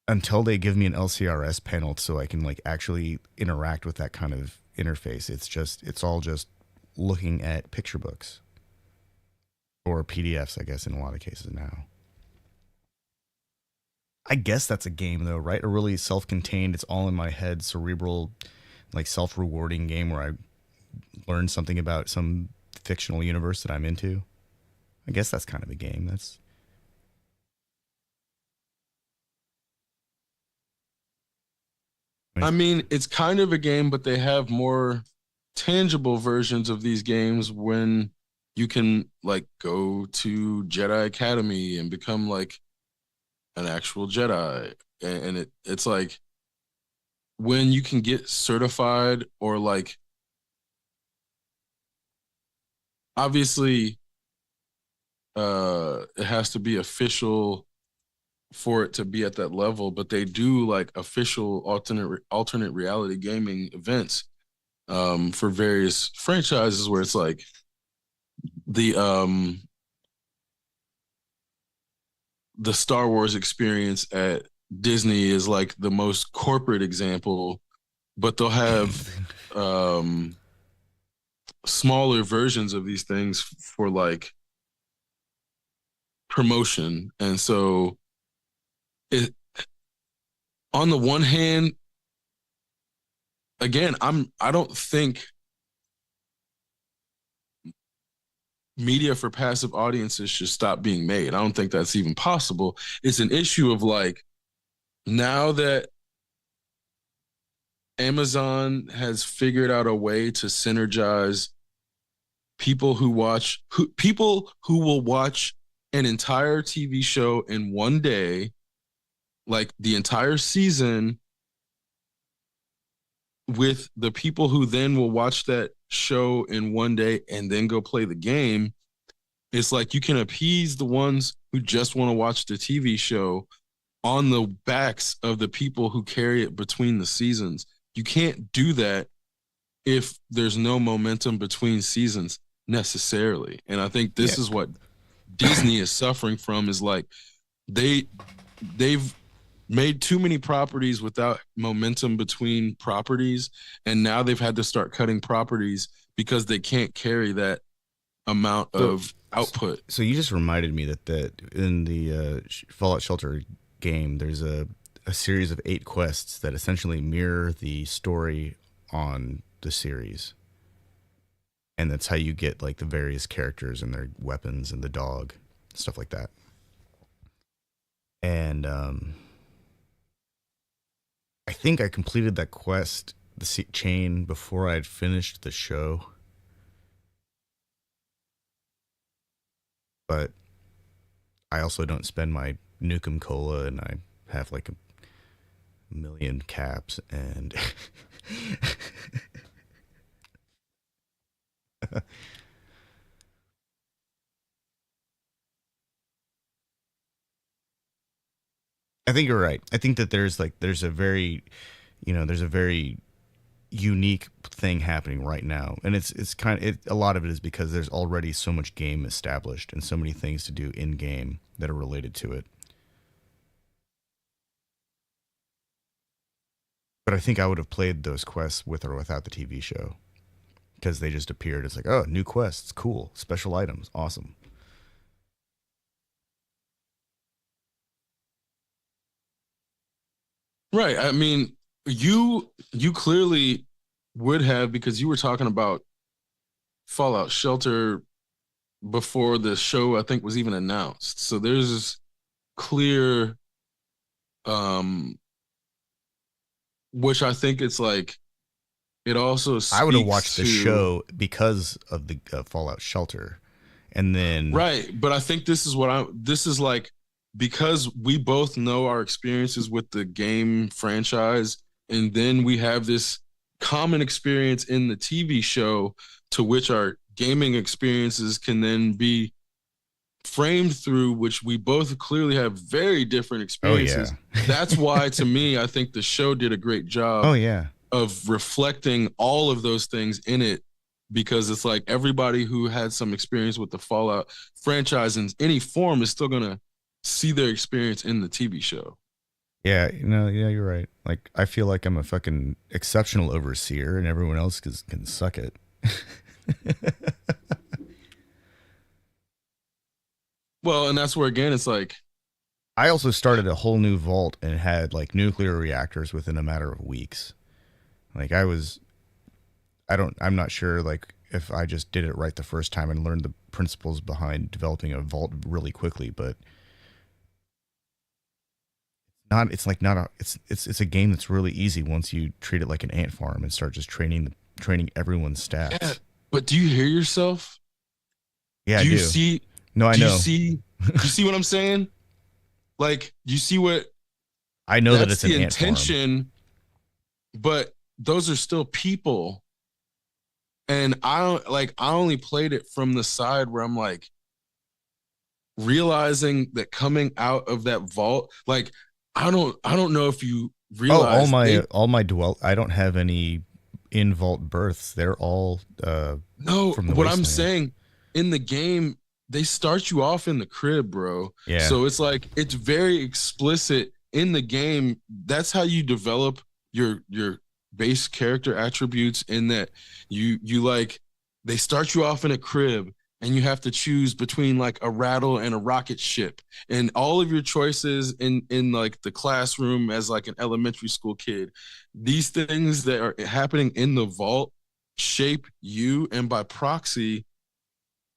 until they give me an LCRS panel so I can like actually interact with that kind of interface. It's all just looking at picture books or PDFs, I guess, in a lot of cases now. I guess that's a game though, right? A really self-contained, it's all in my head, cerebral, like self-rewarding game where I learn something about some fictional universe that I'm into. I guess that's kind of a game. That's I I mean, mean, it's kind of a game, but they have more tangible versions of these games when you can like go to Jedi Academy and become like an actual Jedi. And it's like when you can get certified or like obviously it has to be official for it to be at that level, but they do like official alternate reality gaming events for various franchises where it's like the um the Star Wars experience at Disney is like the most corporate example, but they'll have um smaller versions of these things for like promotion. And so it on the one hand, again, I don't think media for passive audiences should stop being made. I don't think that's even possible. It's an issue of like now that Amazon has figured out a way to synergize people who will watch an entire TV show in one day, like the entire season, with the people who then will watch that show in one day and then go play the game. It's like you can appease the ones who just want to watch the TV show on the backs of the people who carry it between the seasons. You can't do that if there's no momentum between seasons necessarily. And I think yeah. this is what Disney is suffering from is like they they've made too many properties without momentum between properties, and now they've had to start cutting properties because they can't carry that amount So of output. so you just reminded me that in the Fallout Shelter game, there's a series of 8 quests that essentially mirror the story on the series, and that's how you get like the various characters and their weapons and the dog, stuff like that. And I think I completed that quest, the chain, before I had finished the show. But I also don't spend my Nukem Cola, and I have like a million caps, and I think you're right. I think that there's a very, there's a very unique thing happening right now, and it's kind of a lot of it is because there's already so much game established and so many things to do in game that are related to it. But I think I would have played those quests with or without the TV show because they just appeared. It's like, oh, new quests, cool, special items, awesome. Right. I mean, you clearly would have because you were talking about Fallout Shelter before the show I think was even announced. So there's this clear um which I think it's like it also I would have speaks watched the to show because of the Fallout Shelter, and then right, but I think this is like because we both know our experiences with the game franchise and then we have this common experience in the TV show to which our gaming experiences can then be framed through, which we both clearly have very different oh yeah, experiences. That's why to me I think the show did a great oh job yeah, of reflecting all of those things in it, because it's like everybody who had some experience with the Fallout franchise in any form is still gonna see their experience in the TV show. Yeah, yeah, you're right. Like, I feel like I'm a fucking exceptional overseer, and everyone else can suck it. Well, and that's where again it's like, I also started a whole new vault and had like nuclear reactors within a matter of weeks. Like, I'm not sure like if I just did it right the first time and learned the principles behind developing a vault really quickly, but not it's like not a it's a game that's really easy once you treat it like an ant farm and start just training everyone's yeah, stats. but do you hear yourself? Yeah, I Do you do. see No, I do you know. see do you see what I'm saying? Like, you see what I know that that's it's an the ant farm. intention, but those are still people. And I don't like, I only played it from the side where I'm like realizing that coming out of that vault, like I don't know if you Oh, realize they all my dwell. I don't have any in vault births. They're all no, from the what I'm wasteland. saying, in the game they start you off in the crib, bro. Yeah. So it's like it's very explicit in the game. That's how you develop your base character attributes, in that you like, they start you off in a crib and you have to choose between like a rattle and a rocket ship, and all of your choices in like the classroom as like an elementary school kid, these things that are happening in the vault shape you, and by proxy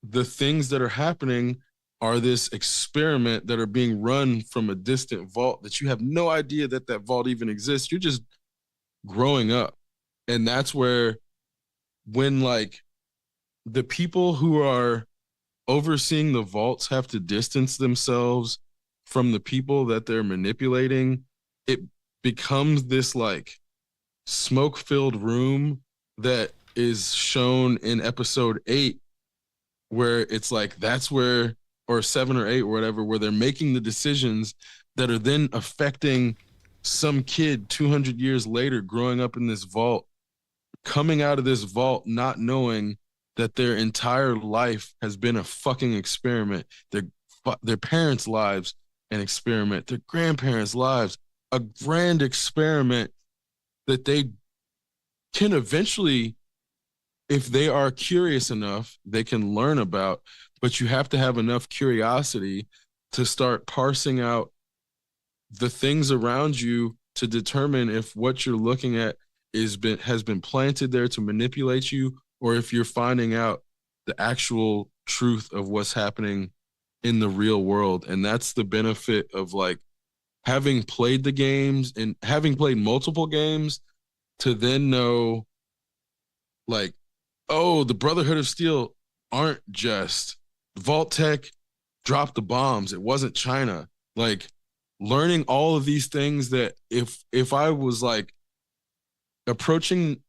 the things that are happening are this experiment that are being run from a distant vault that you have no idea that that vault even exists. You're just growing up. And that's where, when like the people who are overseeing the vaults have to distance themselves from the people that they're manipulating, it becomes this like smoke filled room that is shown in episode 8, where it's like that's where, or 7 or 8 or whatever, where they're making the decisions that are then affecting some kid 200 years later growing up in this vault, coming out of this vault not knowing that their entire life has been a fucking experiment, their parents' lives an experiment, their grandparents' lives a grand experiment that they can eventually, if they are curious enough, they can learn about, but you have to have enough curiosity to start parsing out the things around you to determine if what you're looking at has been planted there to manipulate you, or if you're finding out the actual truth of what's happening in the real world. And that's the benefit of like having played the games and having played multiple games, to then know like, oh, the Brotherhood of Steel aren't just Vault Tech dropped the bombs. It wasn't China. Like, learning all of these things, that if I was like approaching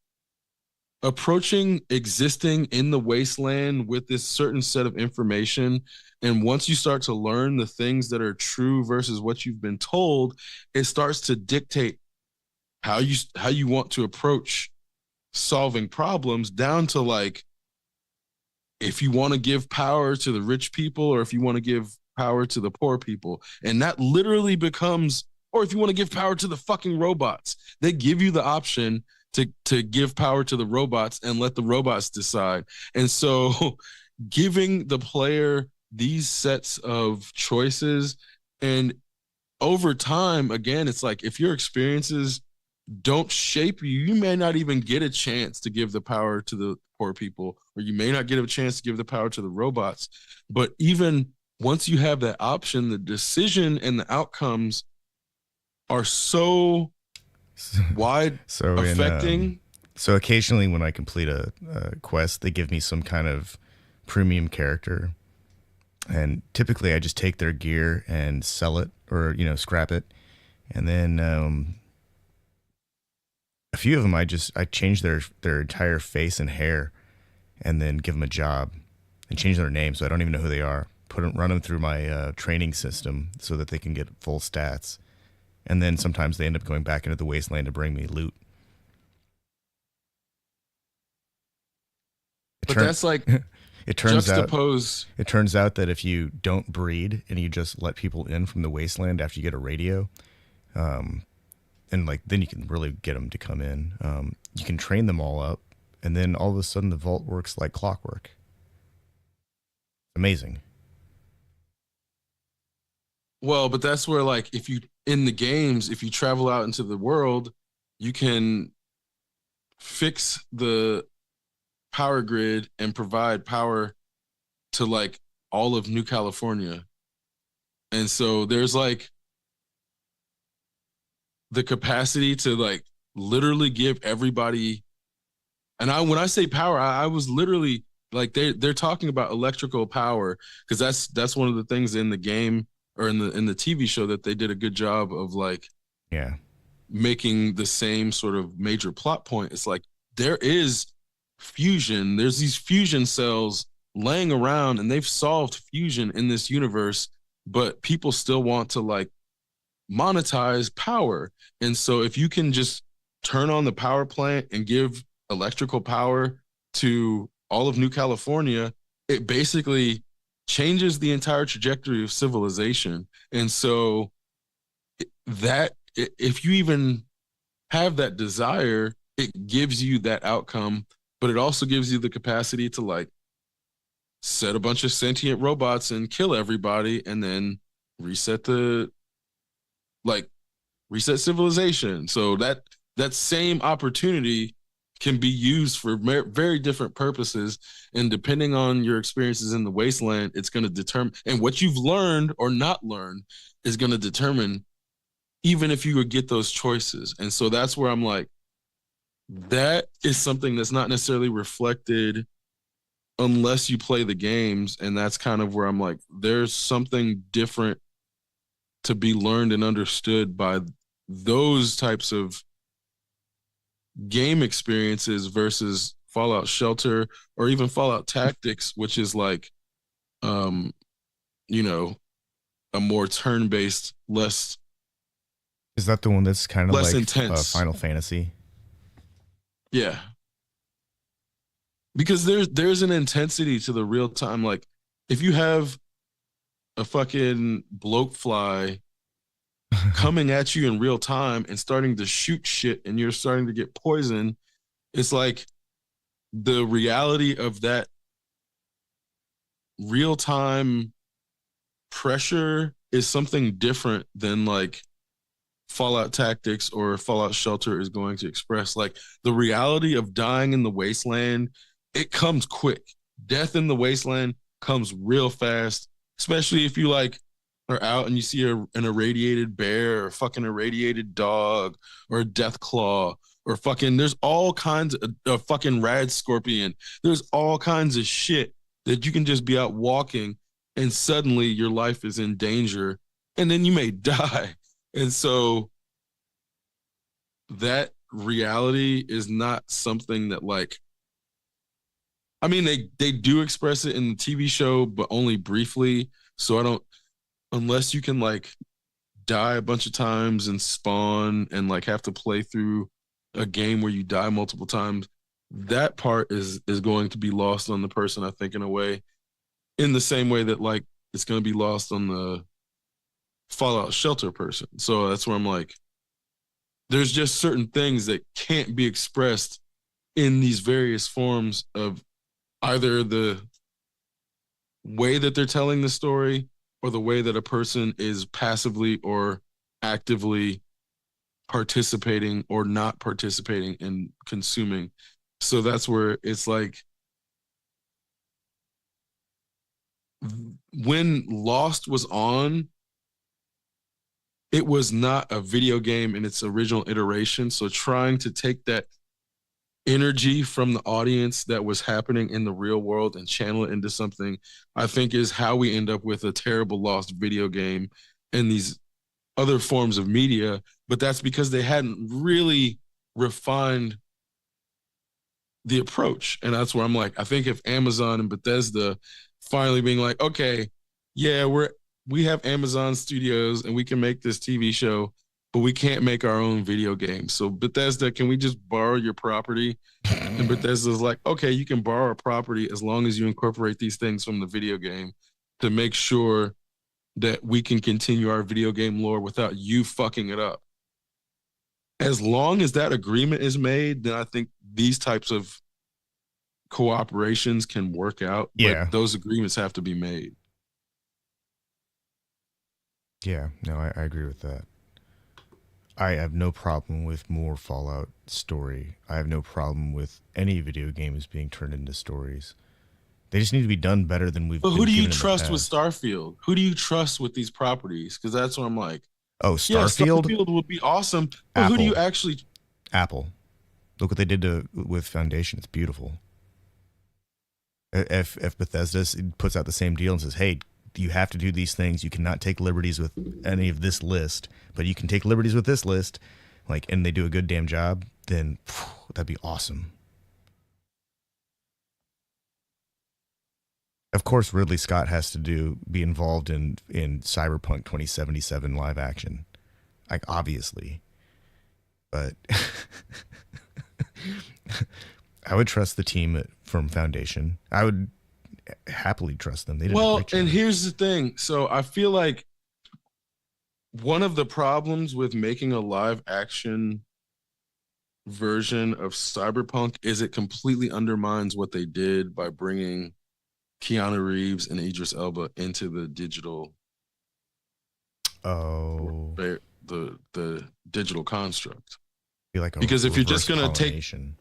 existing in the wasteland with this certain set of information, and once you start to learn the things that are true versus what you've been told, it starts to dictate how you want to approach solving problems, down to like, if you want to give power to the rich people or if you want to give power to the poor people. And that literally becomes, or if you want to give power to the fucking robots, they give you the option to give power to the robots and let the robots decide. And so giving the player these sets of choices, and over time, again, it's like, if your experiences don't shape you, you may not even get a chance to give the power to the poor people, or you may not get a chance to give the power to the robots. But even once you have that option, the decision and the outcomes are so wide So in affecting. so occasionally when I complete a quest, they give me some kind of premium character, and typically I just take their gear and sell it, or scrap it, and then a few of them I change their entire face and hair, and then give them a job and change their name so I don't even know who they are. Run them through my training system so that they can get full stats, and then sometimes they end up going back into the wasteland to bring me loot. But that's like it turns out juxtaposed. it turns out that if you don't breed and you just let people in from the wasteland after you get a radio, and like then you can really get them to come in. You can train them all up, and then all of a sudden the vault works like clockwork. Amazing. Well, but that's where, like, if you in the games, if you travel out into the world, you can fix the power grid and provide power to like all of New California. And so there's like the capacity to like literally give everybody, and when I say power, I was literally like they're talking about electrical power, because that's one of the things in the game or in the TV show that they did a good job of like Yeah. making the same sort of major plot point. It's like there is fusion. There's these fusion cells laying around, and they've solved fusion in this universe, but people still want to like monetize power. And so if you can just turn on the power plant and give electrical power to all of New California, it basically changes the entire trajectory of civilization. And so that if you even have that desire, it gives you that outcome, but it also gives you the capacity to like set a bunch of sentient robots and kill everybody and then reset civilization. So that same opportunity can be used for very different purposes, and depending on your experiences in the wasteland, it's going to determine, and what you've learned or not learned is going to determine even if you would get those choices. And so that's where I'm like, that is something that's not necessarily reflected unless you play the games. And that's kind of where I'm like, there's something different to be learned and understood by those types of game experiences versus Fallout Shelter or even Fallout Tactics, which is like, you know, a more turn-based, less. Is that the one that's kind of less like intense. Final Fantasy? Yeah. Because there's an intensity to the real time. Like, if you have a fucking bloke fly coming at you in real time and starting to shoot shit and you're starting to get poisoned, it's like the reality of that real time pressure is something different than like Fallout Tactics or Fallout Shelter is going to express. Like, the reality of dying in the wasteland, it comes quick. Death in the wasteland comes real fast, especially if you like are out and you see an irradiated bear or fucking irradiated dog or a death claw or fucking, there's all kinds of fucking rad scorpion. There's all kinds of shit that you can just be out walking and suddenly your life is in danger and then you may die. And so that reality is not something that like, I mean, they do express it in the TV show, but only briefly. So I don't, unless you can like die a bunch of times and spawn and like have to play through a game where you die multiple times, that part is going to be lost on the person, I think, in a way, in the same way that like it's going to be lost on the Fallout Shelter person. So that's where I'm like, there's just certain things that can't be expressed in these various forms of either the way that they're telling the story or the way that a person is passively or actively participating or not participating in consuming. So that's where it's like, when Lost was on, it was not a video game in its original iteration. So trying to take that energy from the audience that was happening in the real world and channel it into something, I think is how we end up with a terrible Lost video game and these other forms of media. But that's because they hadn't really refined the approach. And that's where I'm like, I think if Amazon and Bethesda finally being like, okay, yeah, we have Amazon Studios and we can make this TV show, but we can't make our own video games. So Bethesda, can we just borrow your property? And Bethesda's like, okay, you can borrow a property as long as you incorporate these things from the video game to make sure that we can continue our video game lore without you fucking it up. As long as that agreement is made, then I think these types of cooperations can work out, Yeah. but those agreements have to be made. Yeah, no, I agree with that. I have no problem with more Fallout story. I have no problem with any video games being turned into stories. They just need to be done better than we've But been who do you given in the trust with past. Starfield? Who do you trust with these properties? Because that's what I'm like. Oh, Yeah, Starfield? Starfield would be awesome, but who do Apple. you actually? Apple. Look what they did with Foundation. It's beautiful. If Bethesda puts out the same deal and says, hey, you have to do these things, you cannot take liberties with any of this list, but you can take liberties with this list, like, and they do a good damn job, then that'd be awesome. Of course, Ridley Scott has to be involved in Cyberpunk 2077 live action, like, obviously, but I would trust the team from Foundation. I would happily trust them. They did a Well, great job. and here's the thing. So I feel like one of the problems with making a live action version of Cyberpunk is it completely undermines what they did by bringing Keanu Reeves and Idris Elba into the digital Oh, the digital construct. be like a Because if you're just reverse gonna take pollination.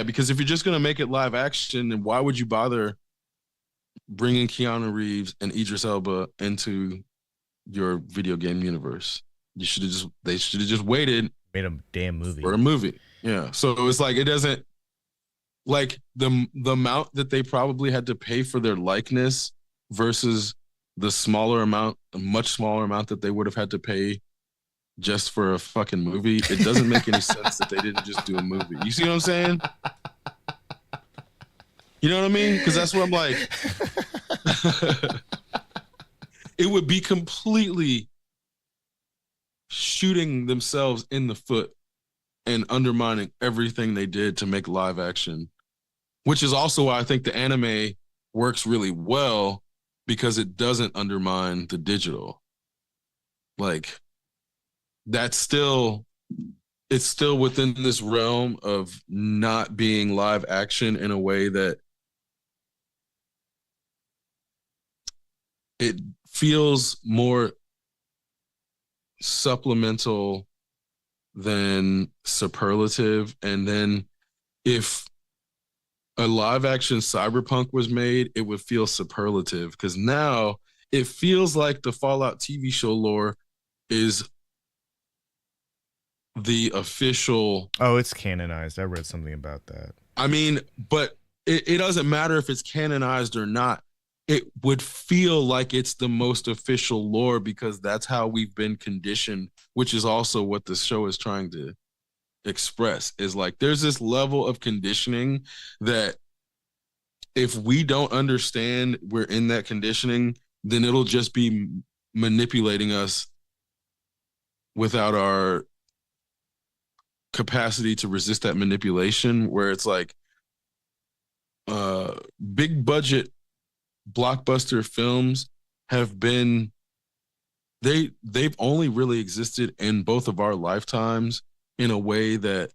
because if you're just gonna make it live action, then why would you bother bringing Keanu Reeves and Idris Elba into your video game universe? They should have just waited Made a damn movie. for a movie. Yeah. So it's like it doesn't like the amount that they probably had to pay for their likeness versus the much smaller amount that they would have had to pay just for a fucking movie. It doesn't make any sense that they didn't just do a movie. You see what I'm saying? You know what I mean? Because that's what I'm like. It would be completely shooting themselves in the foot and undermining everything they did to make live action, which is also why I think the anime works really well because it doesn't undermine the digital. Like it's still within this realm of not being live action in a way that it feels more supplemental than superlative. And then if a live action Cyberpunk was made, it would feel superlative because now it feels like the Fallout TV show lore is the official. Oh, it's canonized. I read something about that. I mean, but it doesn't matter if it's canonized or not. It would feel like it's the most official lore because that's how we've been conditioned, which is also what the show is trying to express. Is like there's this level of conditioning that if we don't understand we're in that conditioning, then it'll just be manipulating us without our capacity to resist that manipulation, where it's like big budget blockbuster films have been they've only really existed in both of our lifetimes in a way that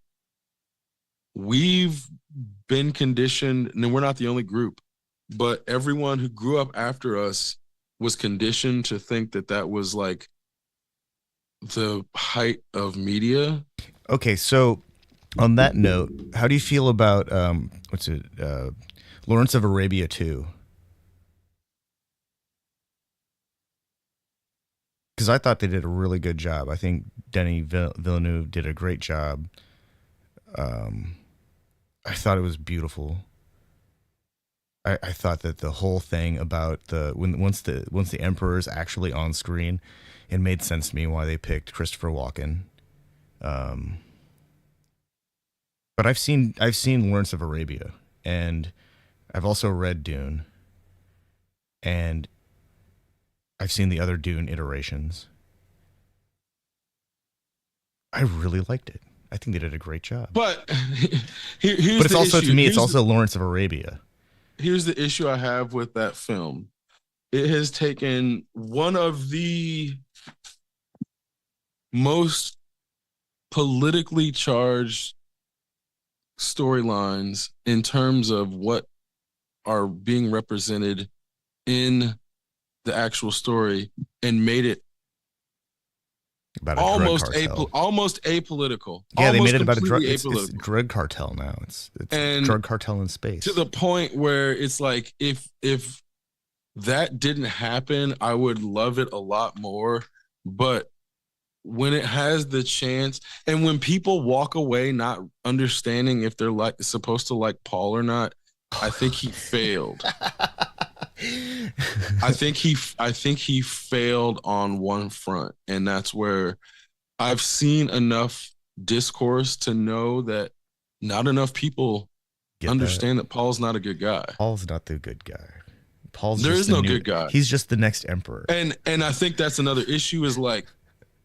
we've been conditioned, and we're not the only group, but everyone who grew up after us was conditioned to think that that was like the height of media. Okay, so on that note, how do you feel about Lawrence of Arabia 2? Because I thought they did a really good job. I think Denis Villeneuve did a great job. I thought it was beautiful. I thought that the whole thing about once the Emperor is actually on screen, it made sense to me why they picked Christopher Walken. But I've seen Lawrence of Arabia, and I've also read Dune, and I've seen the other Dune iterations. I really liked it. I think they did a great job. But But here's it's the also, to issue. me, it's also Lawrence of Arabia. Here's the issue I have with that film. It has taken one of the most politically charged storylines in terms of what are being represented in the actual story and made it About a drug cartel. almost apolitical, Yeah, they made almost it about a drug. completely It's apolitical. drug cartel now. It's And drug cartel in to space. the point where it's like if that didn't happen, I would love it a lot more. But when it has the chance, and when people walk away not understanding if they're like supposed to like Paul or not, I think he failed. I think he failed on one front, and that's where I've seen enough discourse to know that not enough people Get that? understand that Paul's not a good guy. Paul's not the good guy. Paul's There just is the no new. good guy. He's just the next emperor. And I think that's another issue is like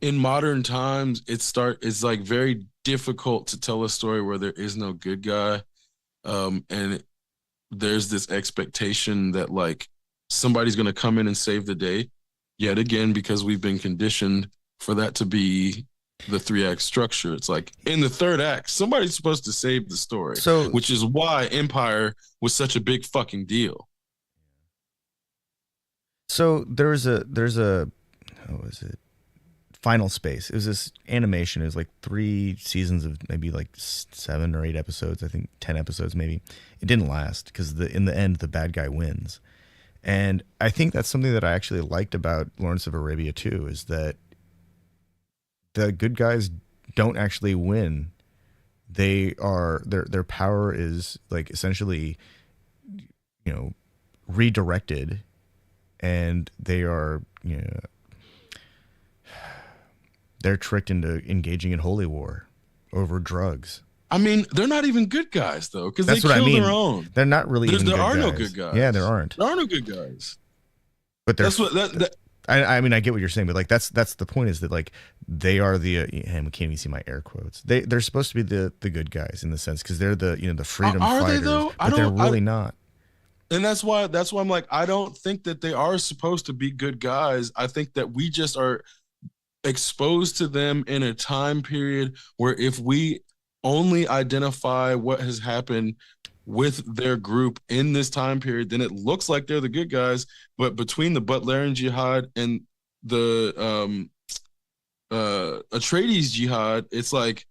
in modern times it's like very difficult to tell a story where there is no good guy. And there's this expectation that like somebody's going to come in and save the day yet again because we've been conditioned for that to be the 3 act structure. It's like in the 3rd act somebody's supposed to save the story, So which is why Empire was such a big fucking deal. So there's a how was it? Final Space. It was this animation. It was like 3 seasons of maybe like 7 or 8 episodes. I think 10 episodes maybe. It didn't last because in the end the bad guy wins. And I think that's something that I actually liked about Lawrence of Arabia too, is that the good guys don't actually win. They are their power is like essentially, redirected, and they are, they're tricked into engaging in holy war over drugs. I mean, they're not even good guys though, because they That's what I kill mean. their own. They're not really even There good are guys. no good guys. Yeah, there aren't. There are no good guys. But That's what that I mean, I get what you're saying, but like that's the point, is that like they are the and we can't even see my air quotes. They're supposed to be the good guys in the sense, because they're the the freedom are fighters, they though? but they're really not. And that's why I'm like, I don't think that they are supposed to be good guys. I think that we just are exposed to them in a time period where if we only identify what has happened with their group in this time period, then it looks like they're the good guys. But between the Butlerian Jihad and the Atreides Jihad, it's like,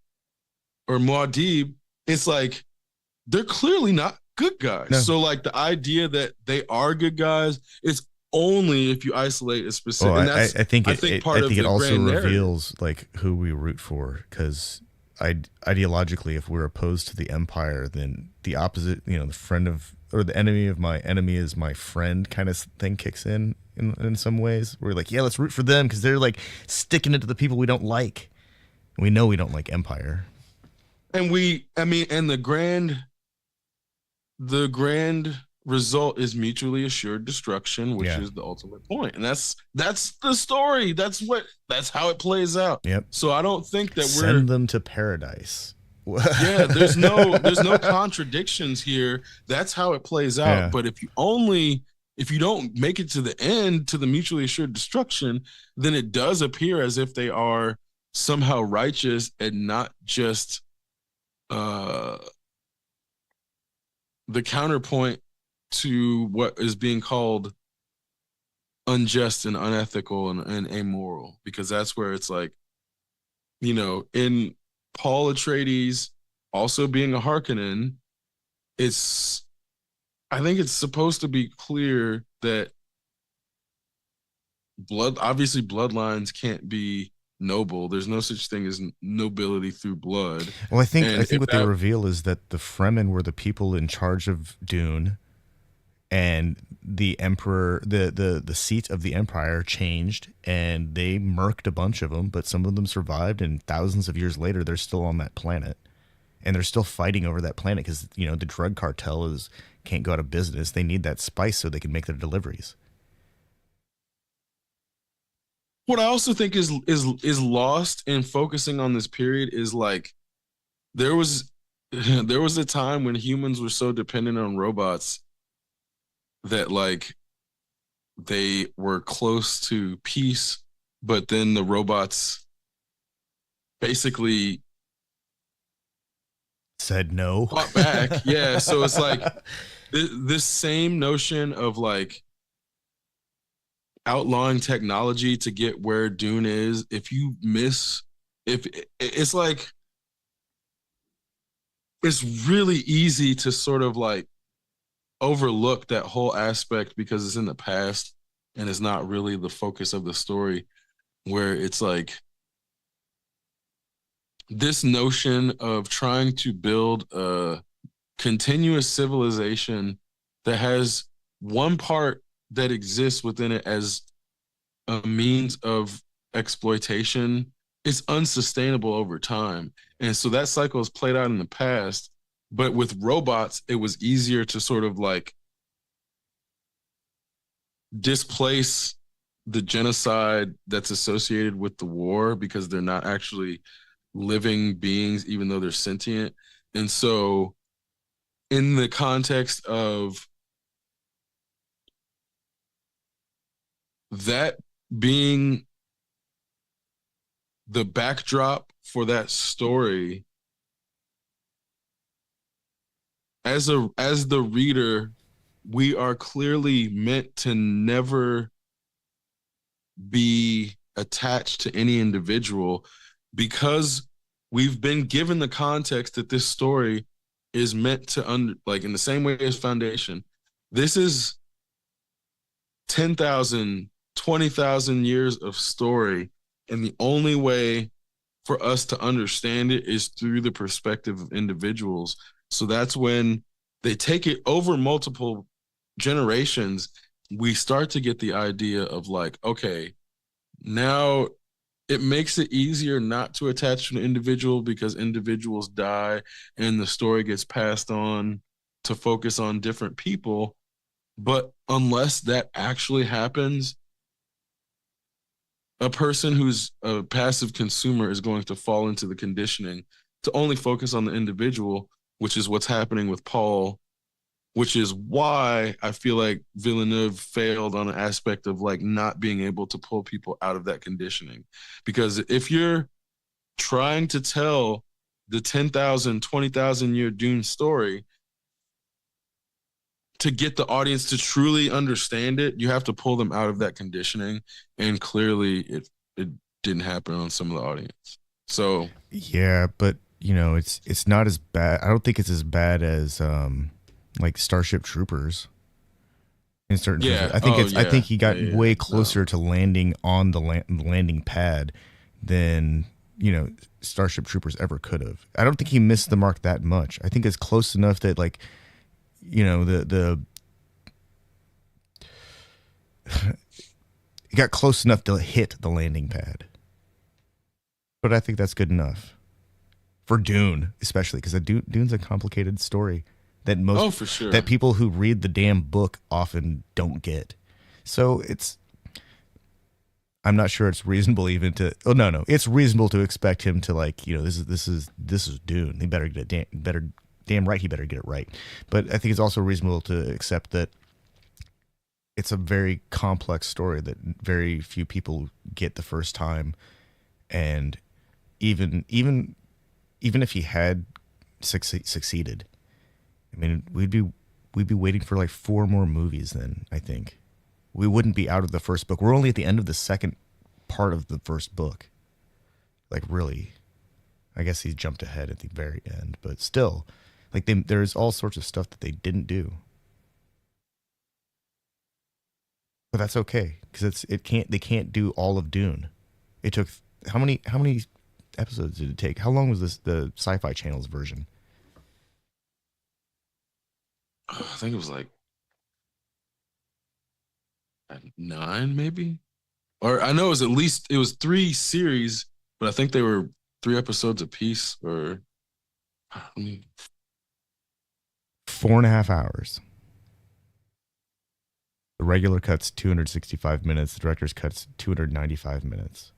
or Muad'Dib, it's like they're clearly not good guys. No. So like the idea that they are good guys is only if you isolate a specific. Well, and that's, I think it also reveals like who we root for, because ideologically, if we're opposed to the Empire, then the opposite, the friend of, or the enemy of my enemy is my friend kind of thing kicks in some ways. We're like, yeah, let's root for them because they're like sticking it to the people we don't like. We know we don't like Empire. And and the grand result is mutually assured destruction, which is the ultimate point. And that's the story. That's how it plays out. Yep. So I don't think that send them to paradise. Yeah, there's no contradictions here. That's how it plays out. Yeah. But if you don't make it to the end, to the mutually assured destruction, then it does appear as if they are somehow righteous and not just the counterpoint to what is being called unjust and unethical and amoral, because that's where it's like, in Paul Atreides also being a Harkonnen, I think it's supposed to be clear that obviously bloodlines can't be noble. There's no such thing as nobility through blood. Well, I think what they reveal is that the Fremen were the people in charge of Dune, and the emperor, the seat of the empire changed, and they murked a bunch of them, but some of them survived, and thousands of years later they're still on that planet, and they're still fighting over that planet because the drug cartel can't go out of business. They need that spice so they can make their deliveries. what I also think is lost in focusing on this period is like there was there was a time when humans were so dependent on robots that like they were close to peace, but then the robots basically Said no. fought back. Yeah, so it's like this same notion of like outlawing technology to get where Dune is. If you miss, if it's like it's really easy to sort of like overlook that whole aspect because it's in the past and it's not really the focus of the story. Where it's like this notion of trying to build a continuous civilization that has one part that exists within it as a means of exploitation is unsustainable over time. And so that cycle has played out in the past. But with robots, it was easier to sort of like displace the genocide that's associated with the war because they're not actually living beings, even though they're sentient. And so, in the context of that being the backdrop for that story, as the reader, we are clearly meant to never be attached to any individual because we've been given the context that this story is meant to like in the same way as Foundation. This is 10,000, 20,000 years of story, and the only way for us to understand it is through the perspective of individuals. So that's when they take it over multiple generations, we start to get the idea of like, okay, now it makes it easier not to attach to an individual because individuals die and the story gets passed on to focus on different people. But unless that actually happens, a person who's a passive consumer is going to fall into the conditioning to only focus on the individual, which is what's happening with Paul, which is why I feel like Villeneuve failed on an aspect of like not being able to pull people out of that conditioning. Because if you're trying to tell the 10,000, 20,000 year Dune story, to get the audience to truly understand it, you have to pull them out of that conditioning. And clearly it didn't happen on some of the audience. So Yeah, but it's not as bad. I don't think it's as bad as like Starship Troopers in certain terms. yeah, I think yeah, he yeah, got yeah. way No. closer to landing on the landing pad than Starship Troopers ever could have. I don't think he missed the mark that much. I think it's close enough that like the he got close enough to hit the landing pad. But I think that's good enough for Dune, especially because Dune's a complicated story that Oh, for sure. people who read the damn book often don't get. So I'm not sure it's reasonable even to. Oh no, it's reasonable to expect him to like this is Dune. He better get it damn right. He better get it right. But I think it's also reasonable to accept that it's a very complex story that very few people get the first time, and even if he had succeeded, I mean, we'd be waiting for like 4 more movies. Then I think we wouldn't be out of the first book. We're only at the end of the second part of the first book. Like really, I guess he jumped ahead at the very end, but still, like there's all sorts of stuff that they didn't do. But that's okay because they can't do all of Dune. It took how many episodes did it take? How long was the Sci-Fi Channel's version? I think it was like at 9, maybe. Or I know it was at least it was 3 series, but I think they were 3 episodes apiece. Or I mean, 4.5 hours. The regular cut's 265 minutes. The director's cut's 295 minutes.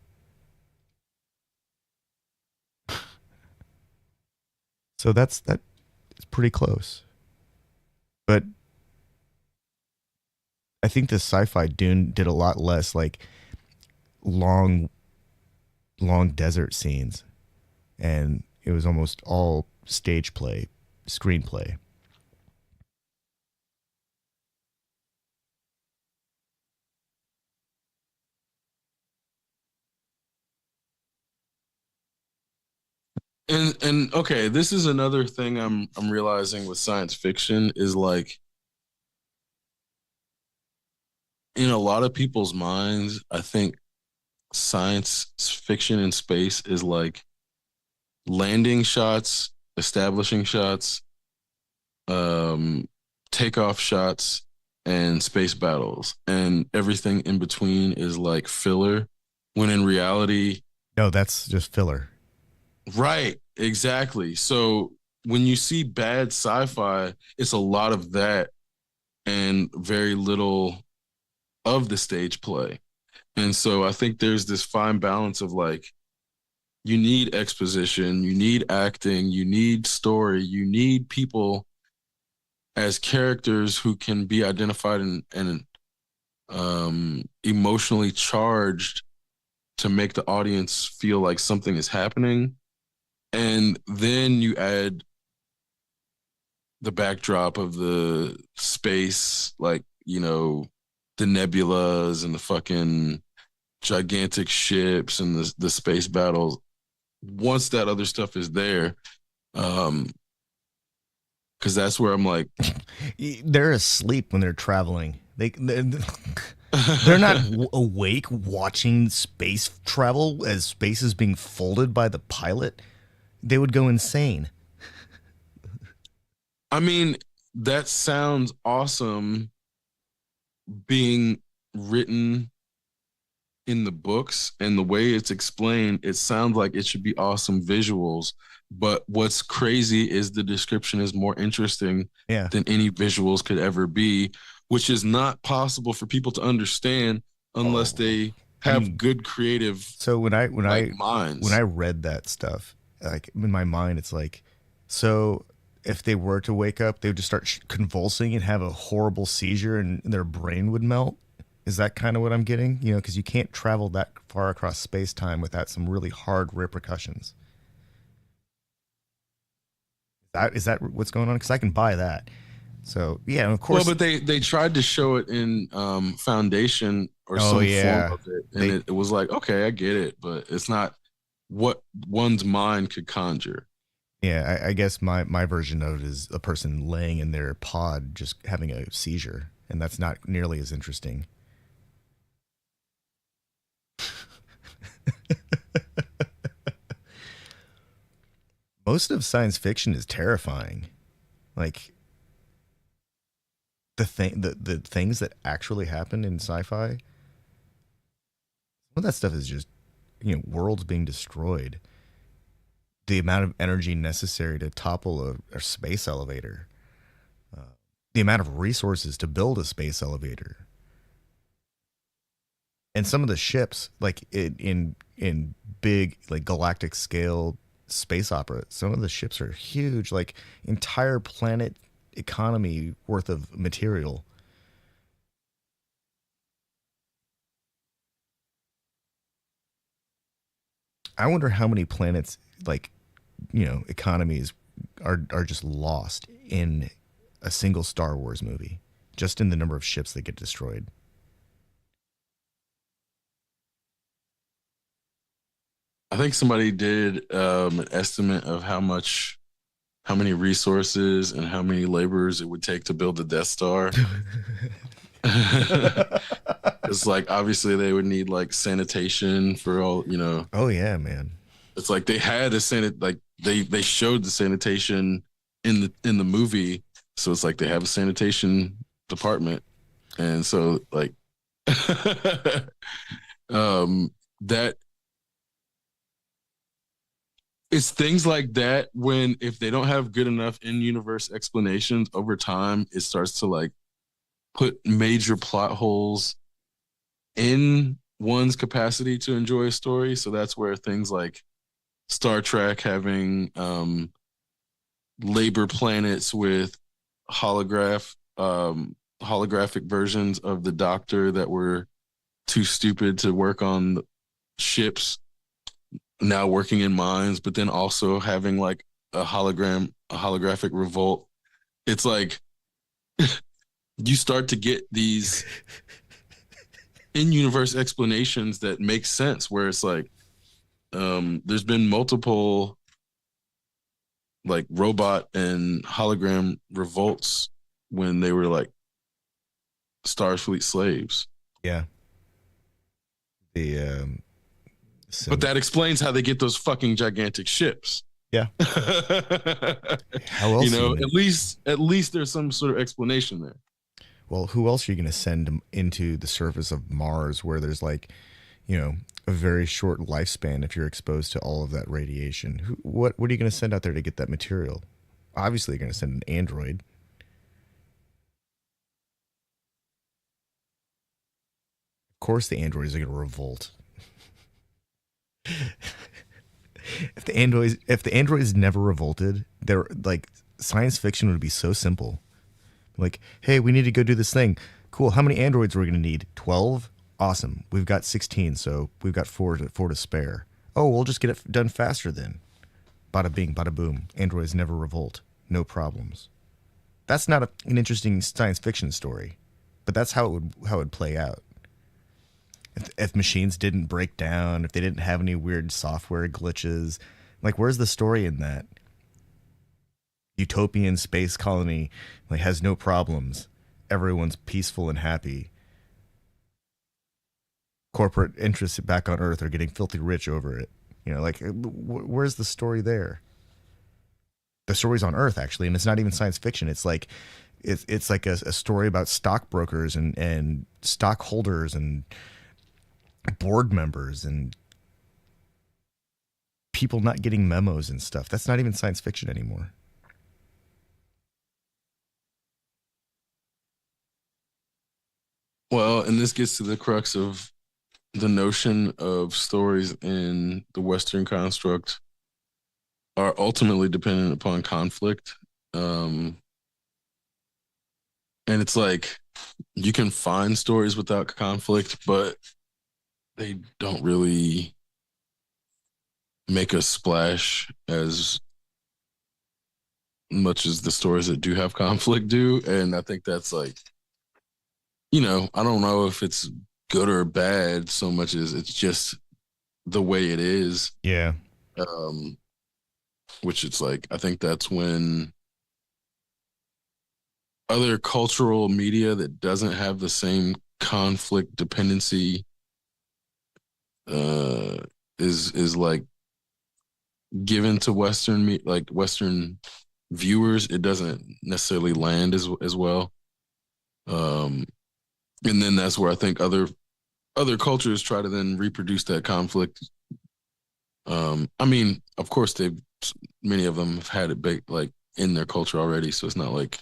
So that is pretty close. But I think the sci-fi Dune did a lot less like long long desert scenes, and it was almost all stage play, screenplay. And okay, this is another thing I'm realizing with science fiction is like in a lot of people's minds, I think science fiction in space is like landing shots, establishing shots, um, takeoff shots, and space battles, and everything in between is like filler. When in reality, No, that's just filler. right, exactly. So when you see bad sci-fi, it's a lot of that and very little of the stage play. And so I think there's this fine balance of like, you need exposition, you need acting, you need story, you need people as characters who can be identified and emotionally charged to make the audience feel like something is happening. And then you add the backdrop of the space, like, the nebulas and the fucking gigantic ships and the space battles. Once that other stuff is there, um, because that's where I'm like, They're asleep when they're traveling. They're not awake watching space travel as space is being folded by the pilot. They would go insane. I mean, that sounds awesome being written in the books, and the way it's explained, it sounds like it should be awesome visuals. But what's crazy is the description is more interesting Yeah. than any visuals could ever be, which is not possible for people to understand unless Oh, they I have mean, good creative so like when I minds. read that stuff, like in my mind, it's like, so if they were to wake up, they would just start convulsing and have a horrible seizure, and their brain would melt. Is that kind of what I'm getting? You know, because you can't travel that far across space time without some really hard repercussions. Is that what's going on? Because I can buy that. So yeah, and of Well, course. but they tried to show it in Foundation or Oh some form yeah, of it, and they it was like, okay, I get it, but it's not what one's mind could conjure. yeah. I guess my version of it is a person laying in their pod just having a seizure, and that's not nearly as interesting. Most of science fiction is terrifying. Like the things that actually happen in sci-fi. Well, that stuff is just worlds being destroyed. The amount of energy necessary to topple a space elevator. Uh, the amount of resources to build a space elevator. And some of the ships, like in big like galactic scale space opera, some of the ships are huge, like entire planet economy worth of material. I wonder how many planets, like economies, are just lost in a single Star Wars movie, just in the number of ships that get destroyed. I think somebody did an estimate of how many resources and how many laborers it would take to build the Death Star. It's like obviously they would need like sanitation for all. Oh yeah, man. It's like they had a like they showed the sanitation in the movie, so it's like they have a sanitation department, and so like um that it's things like that when if they don't have good enough in universe explanations over time, it starts to like put major plot holes in one's capacity to enjoy a story. So that's where things like Star Trek having labor planets with holograph holographic versions of the Doctor that were too stupid to work on ships, now working in mines, but then also having like a holographic revolt. It's like you start to get these in-universe explanations that make sense where it's like there's been multiple like robot and hologram revolts when they were like Starfleet slaves. Yeah. The But that explains how they get those fucking gigantic ships. yeah. How You else are know, you gonna, at least there's some sort of explanation there. well, who else are you going to send into the surface of Mars where there's like, a very short lifespan if you're exposed to all of that radiation? What are you going to send out there to get that material? Obviously, you're going to send an android. Of course, the androids are going to revolt. If the androids never revolted, they're like science fiction would be so simple. Like, hey, we need to go do this thing. Cool. How many androids are we going to need? 12? Awesome. We've got 16, so we've got four to spare. Oh, we'll just get it done faster then. Bada bing, bada boom. Androids never revolt. No problems. That's not an interesting science fiction story, but that's how it would play out. If machines didn't break down, if they didn't have any weird software glitches, like where's the story in that? Utopian space colony like has no problems. Everyone's peaceful and happy. Corporate interests back on Earth are getting filthy rich over it. Like where's the story there? The story's on Earth actually, and it's not even science fiction. It's like it's like a story about stockbrokers and stockholders and board members and people not getting memos and stuff. That's not even science fiction anymore. Well, and this gets to the crux of the notion of stories in the Western construct are ultimately dependent upon conflict. And it's like you can find stories without conflict, but they don't really make a splash as much as the stories that do have conflict do. And I think that's like, I don't know if it's good or bad so much as it's just the way it is. Yeah. Um, which it's like, I think that's when other cultural media that doesn't have the same conflict dependency uh is like given to Western viewers, it doesn't necessarily land as well. Um, and then that's where I think other cultures try to then reproduce that conflict. I mean, of course, many of them have had it baked like in their culture already, so it's not like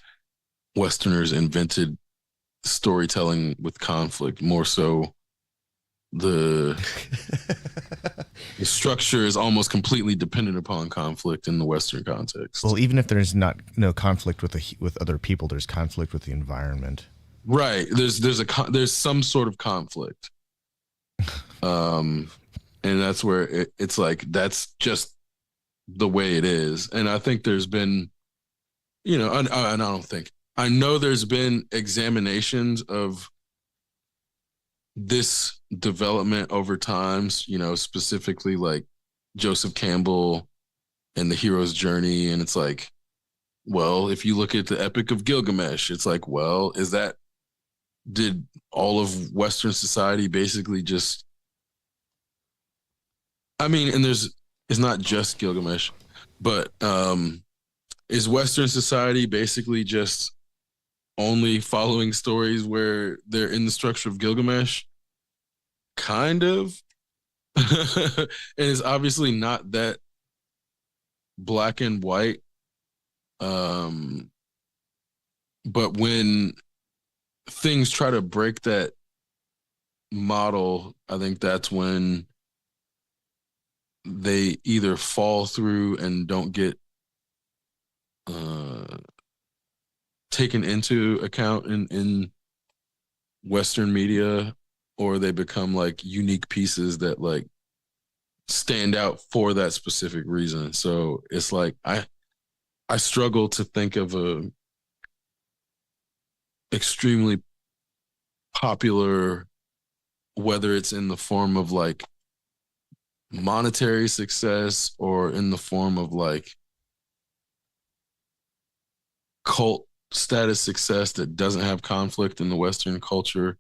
Westerners invented storytelling with conflict. More so, the the structure is almost completely dependent upon conflict in the Western context. Well, even if there's not no conflict with other people, there's conflict with the environment. Right. There's some sort of conflict. And that's where it's like that's just the way it is. And I think there's been, and I don't think I know there's been examinations of this development over times, specifically like Joseph Campbell and the hero's journey. And it's like, well, if you look at the Epic of Gilgamesh, it's like, well, did all of Western society basically just, I mean, and it's not just Gilgamesh, but is Western society basically just only following stories where they're in the structure of Gilgamesh? Kind of. And it's obviously not that black and white. But when things try to break that model, I think that's when they either fall through and don't get uh, taken into account in Western media, or they become like unique pieces that like stand out for that specific reason. So it's like I struggle to think of a extremely popular, whether it's in the form of like monetary success or in the form of like cult status success that doesn't have conflict in the Western culture.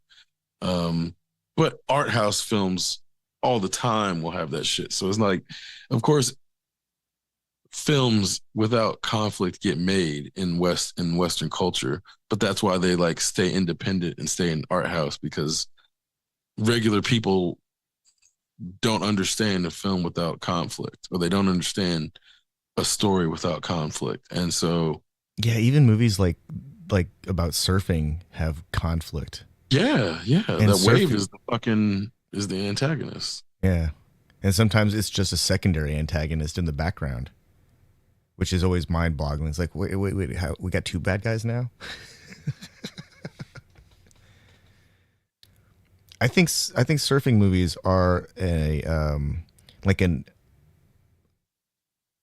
Um, but art house films all the time will have that shit. So it's like, of course, films without conflict get made in Western culture, but that's why they like stay independent and stay in art house, because regular people don't understand a film without conflict, or they don't understand a story without conflict. And so Yeah, even movies like about surfing have conflict. yeah, And that wave surfing, is the fucking is the antagonist. yeah. And sometimes it's just a secondary antagonist in the background, which is always mind-boggling. It's like, wait, how, we got two bad guys now? I think surfing movies are a like an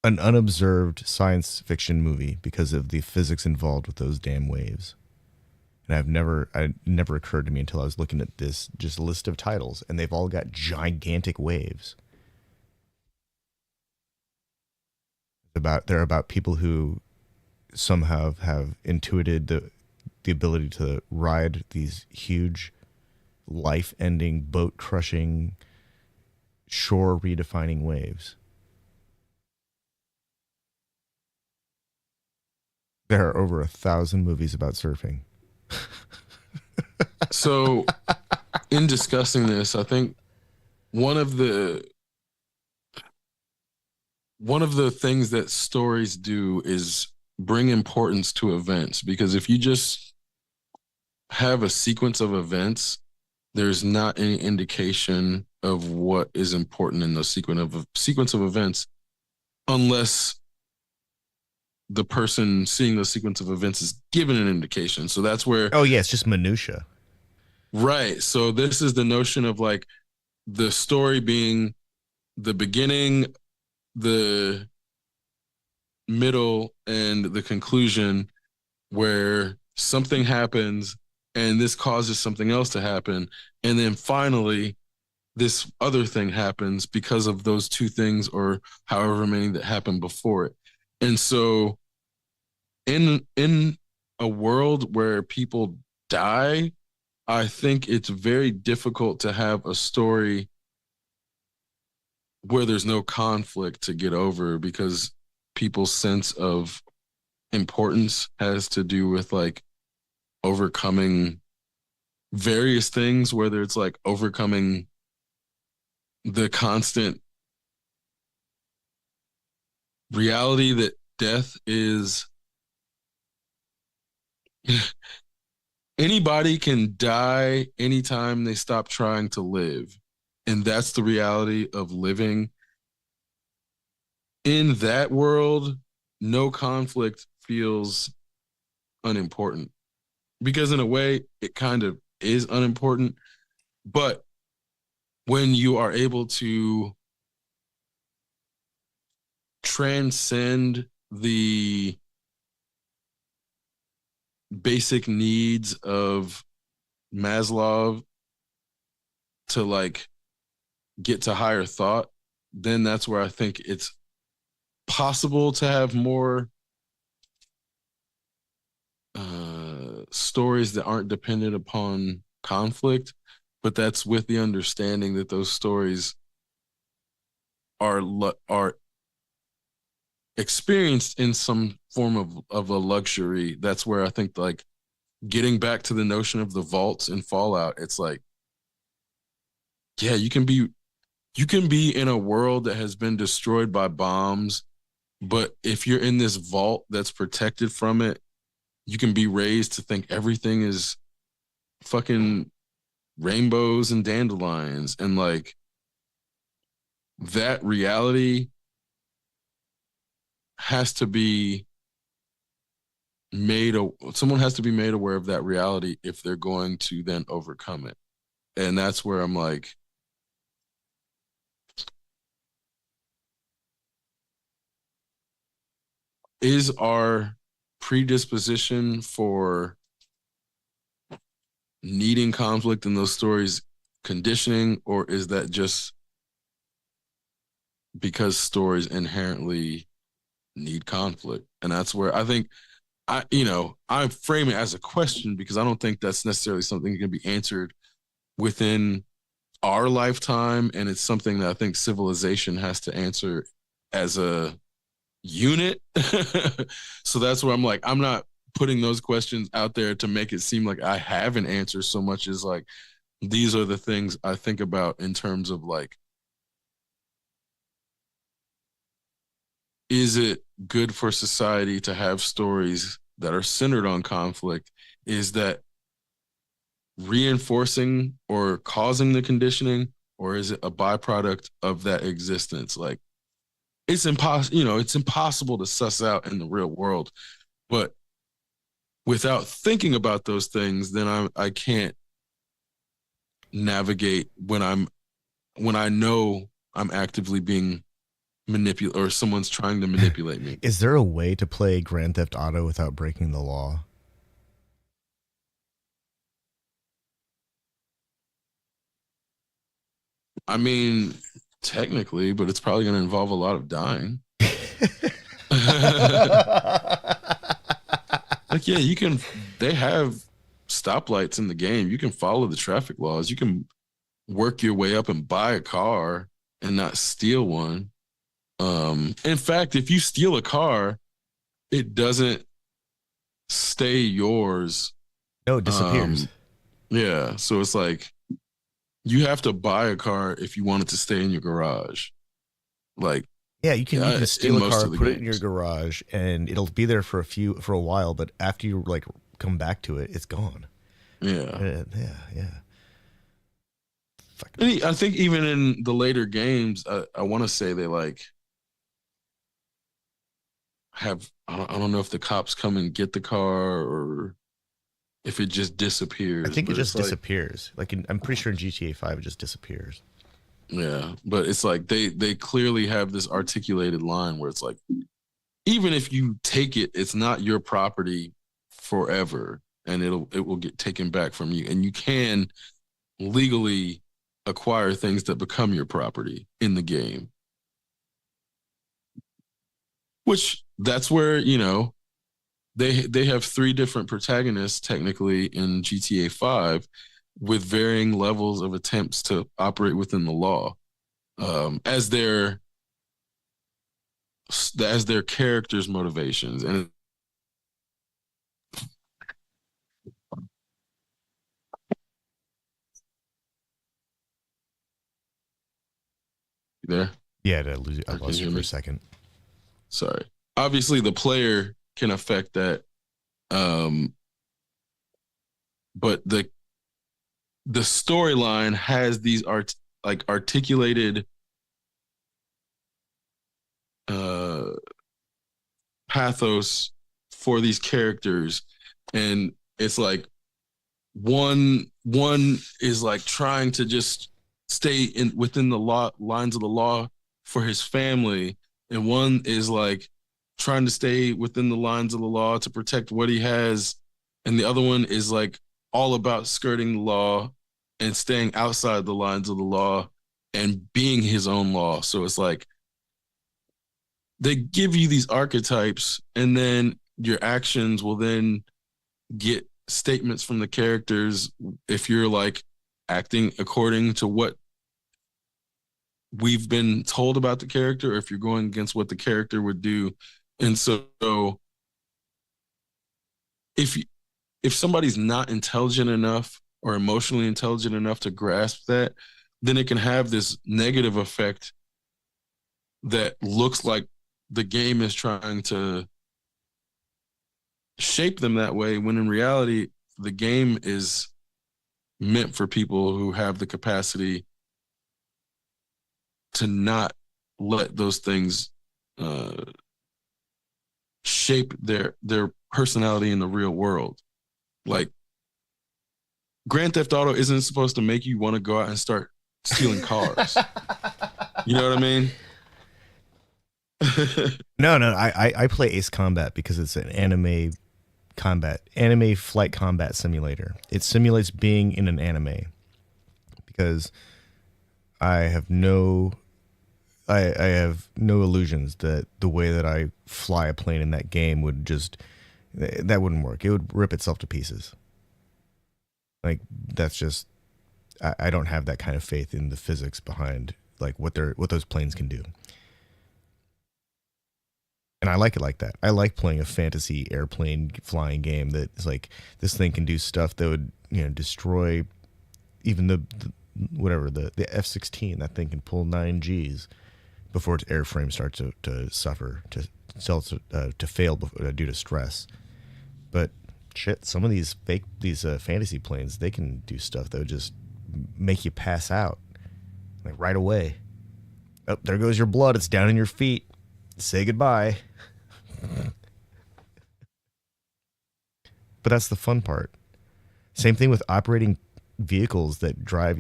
unobserved science fiction movie because of the physics involved with those damn waves. And it never occurred to me until I was looking at this just list of titles, and they've all got gigantic waves. They're about people who somehow have intuited the ability to ride these huge, life-ending, boat-crushing, shore-redefining waves. There are over 1,000 movies about surfing. So in discussing this, I think one of the one of the things that stories do is bring importance to events, because if you just have a sequence of events, there's not any indication of what is important in the sequence of events, unless the person seeing the sequence of events is given an indication. So that's where, Oh yeah, it's just minutia. right. So this is the notion of like the story being the beginning, the middle, and the conclusion, where something happens and this causes something else to happen. And then finally, this other thing happens because of those two things, or however many that happened before it. And so in a world where people die, I think it's very difficult to have a story where there's no conflict to get over, because people's sense of importance has to do with like overcoming various things, whether it's like overcoming the constant reality that death is anybody can die anytime they stop trying to live. And that's the reality of living. In that world, no conflict feels unimportant, because in a way it kind of is unimportant. But when you are able to transcend the basic needs of Maslow to like get to higher thought, then that's where I think it's possible to have more stories that aren't dependent upon conflict. But that's with the understanding that those stories are experienced in some form of a luxury. That's where I think like getting back to the notion of the vaults in Fallout, it's like, yeah, you can be in a world that has been destroyed by bombs, but if you're in this vault that's protected from it, you can be raised to think everything is fucking rainbows and dandelions, and like that reality has to be someone has to be made aware of that reality if they're going to then overcome it. And that's where I'm like, is our predisposition for needing conflict in those stories conditioning, or is that just because stories inherently need conflict? And that's where I think I frame it as a question because I don't think that's necessarily something that can be answered within our lifetime. And it's something that I think civilization has to answer as a unit. So that's where I'm like, I'm not putting those questions out there to make it seem like I have an answer so much as like, these are the things I think about in terms of like, is it good for society to have stories that are centered on conflict? Is that reinforcing or causing the conditioning, or is it a byproduct of that existence? Like, it's impossible, it's impossible to suss out in the real world. But without thinking about those things, then I can't navigate when I know I'm actively being manipulated or someone's trying to manipulate me. Is there a way to play Grand Theft Auto without breaking the law? I mean, technically, but it's probably going to involve a lot of dying. Like, yeah, they have stoplights in the game. You can follow the traffic laws. You can work your way up and buy a car and not steal one. In fact, if you steal a car, it doesn't stay yours. No, it disappears. Yeah. So it's like, you have to buy a car if you want it to stay in your garage. Like, yeah, you can steal a car, put it in your games. garage, and it'll be there for a while. But after you like come back to it, it's gone. Yeah. Yeah. I think even in the later games, I want to say they like have, I don't know if the cops come and get the car or if it just disappears. I think it just disappears. I'm pretty sure in GTA 5 it just disappears. Yeah, but it's like they clearly have this articulated line where it's like, even if you take it, it's not your property forever, and it will get taken back from you, and you can legally acquire things that become your property in the game. Which that's where, they have 3 different protagonists technically in GTA 5 with varying levels of attempts to operate within the law, as their characters' motivations. And there, yeah, I lost you for a second. Sorry. Obviously, the player can affect that, but the storyline has these articulated pathos for these characters, and it's like one is like trying to just stay within the lines of the law for his family, and one is like trying to stay within the lines of the law to protect what he has, and the other one is like all about skirting the law and staying outside the lines of the law and being his own law. So it's like they give you these archetypes, and then your actions will then get statements from the characters if you're like acting according to what we've been told about the character, or if you're going against what the character would do. And so if somebody's not intelligent enough or emotionally intelligent enough to grasp that, then it can have this negative effect that looks like the game is trying to shape them that way, when in reality, the game is meant for people who have the capacity to not let those things uh, shape their personality in the real world. Like Grand Theft Auto isn't supposed to make you want to go out and start stealing cars. You know what I mean? No, no, I play Ace Combat because it's an anime flight combat simulator. It simulates being in an anime because I have no I have no illusions that the way that I fly a plane in that game would just that wouldn't work. It would rip itself to pieces. Like that's just I don't have that kind of faith in the physics behind like what those planes can do. And I like it like that. I like playing a fantasy airplane flying game that is like this thing can do stuff that would destroy even the whatever the F-16. That thing can pull 9 Gs before its airframe starts to suffer to fail due to stress. But shit, some of these fantasy planes, they can do stuff that would just make you pass out like right away. Oh, there goes your blood. It's down in your feet. Say goodbye. But that's the fun part. Same thing with operating vehicles that drive,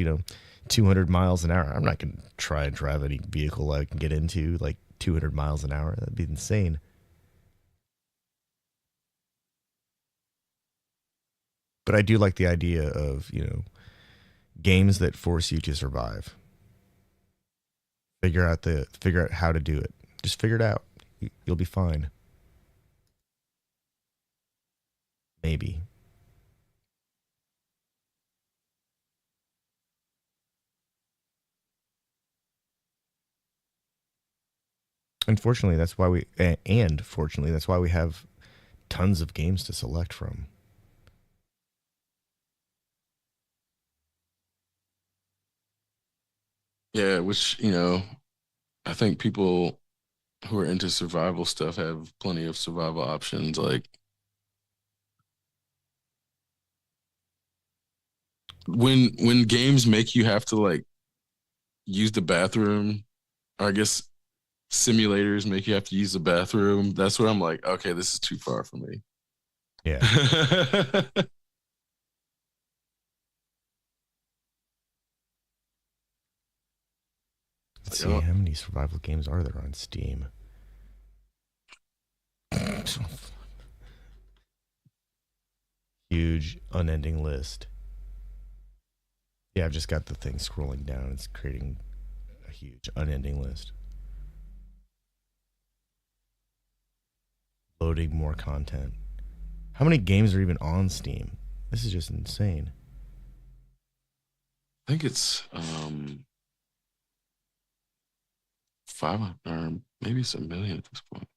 200 miles an hour. I'm not going to try and drive any vehicle I can get into like 200 miles an hour. That'd be insane. But I do like the idea of, games that force you to survive. Figure out how to do it. Just figure it out. You'll be fine. Maybe. Unfortunately, that's why fortunately, that's why we have tons of games to select from. Yeah, which, I think people who are into survival stuff have plenty of survival options. Like when games make you have to like use the bathroom, or I guess simulators make you have to use the bathroom, that's where I'm like, okay, this is too far for me. Yeah. Let's see, how many survival games are there on Steam? Huge, unending list. Yeah, I've just got the thing scrolling down. It's creating a huge, unending list. Loading more content. How many games are even on Steam? This is just insane. I think it's 500, or maybe it's 1 million at this point.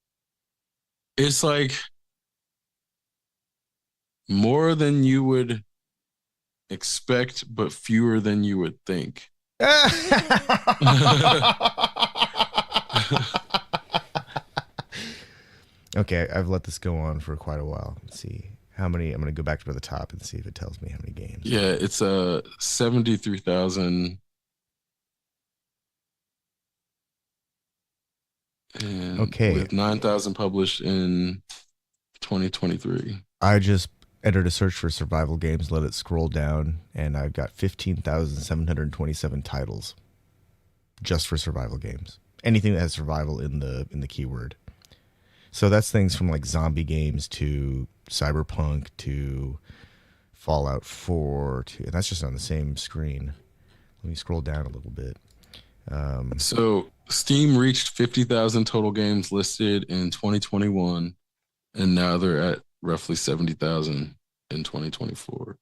It's like more than you would expect, but fewer than you would think. Okay, I've let this go on for quite a while. Let's see how many. I'm going to go back to the top and see if it tells me how many games. Yeah, it's 73,000. And okay, with 9,000 published in 2023. I just entered a search for survival games, let it scroll down, and I've got 15,727 titles just for survival games. Anything that has survival in the keyword. So that's things from like zombie games to Cyberpunk to Fallout 4 and that's just on the same screen. Let me scroll down a little bit. So Steam reached 50,000 total games listed in 2021, and now they're at roughly 70,000 in 2024.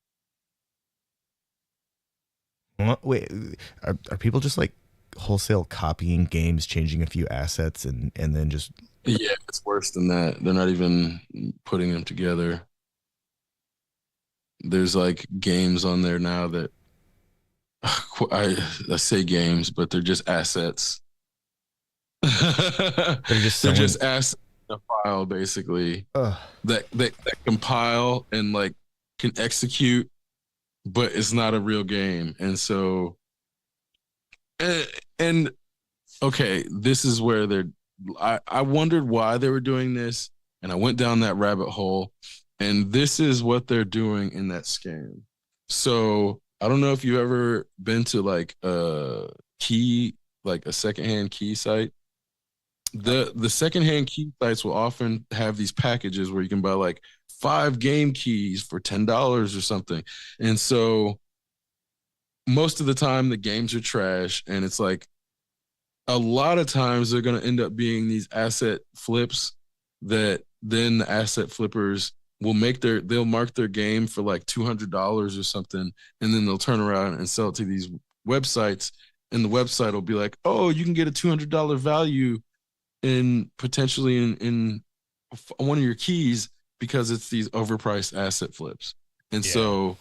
Wait, are people just like wholesale copying games, changing a few assets, and then just... Yeah, it's worse than that. They're not even putting them together. There's like games on there now that I say games, but they're just assets. They're just assets in a file basically that compile and like can execute but it's not a real game. And so, and, and okay, this is where I wondered why they were doing this, and I went down that rabbit hole, and this is what they're doing in that scam. So I don't know if you've ever been to like a key, like a secondhand key site. The secondhand key sites will often have these packages where you can buy like 5 game keys for $10 or something. And so most of the time the games are trash, and it's like a lot of times they're going to end up being these asset flips that then the asset flippers will they'll mark their game for like $200 or something, and then they'll turn around and sell it to these websites, and the website will be like, oh, you can get a $200 value in potentially in one of your keys because it's these overpriced asset flips. And Yeah. so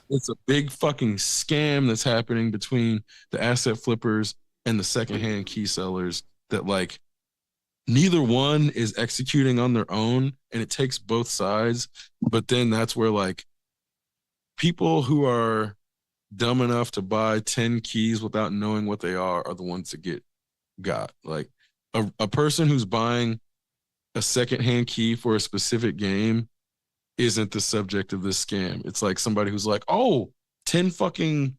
it's a big fucking scam that's happening between the asset flippers and the secondhand key sellers that like neither one is executing on their own, and it takes both sides. But then that's where like people who are dumb enough to buy 10 keys without knowing what they are the ones that get got. Like a person who's buying a secondhand key for a specific game isn't the subject of this scam. It's like somebody who's like, oh, 10 fucking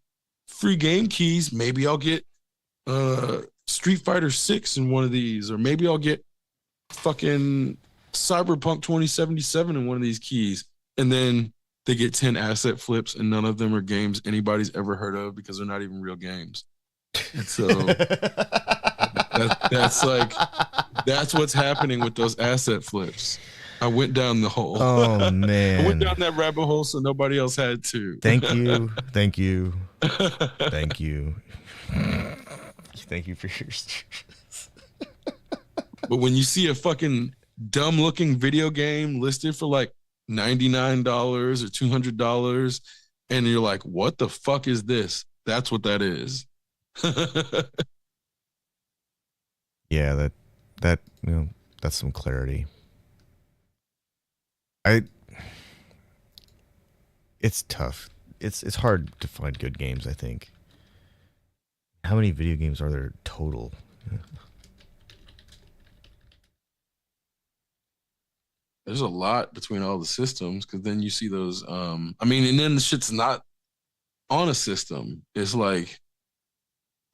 free game keys. Maybe I'll get Street Fighter 6 in one of these, or maybe I'll get fucking Cyberpunk 2077 in one of these keys. And then they get 10 asset flips, and none of them are games anybody's ever heard of because they're not even real games. And so that's what's happening with those asset flips. I went down the hole. Oh man. I went down that rabbit hole so nobody else had to. Thank you. Thank you. Thank you. Thank you for your But when you see a fucking dumb looking video game listed for like $99 or $200, and you're like, what the fuck is this? That's what that is. Yeah, that that's some clarity. It's tough. It's hard to find good games, I think. How many video games are there total? There's a lot between all the systems, because then you see those I mean, and then the shit's not on a system. It's like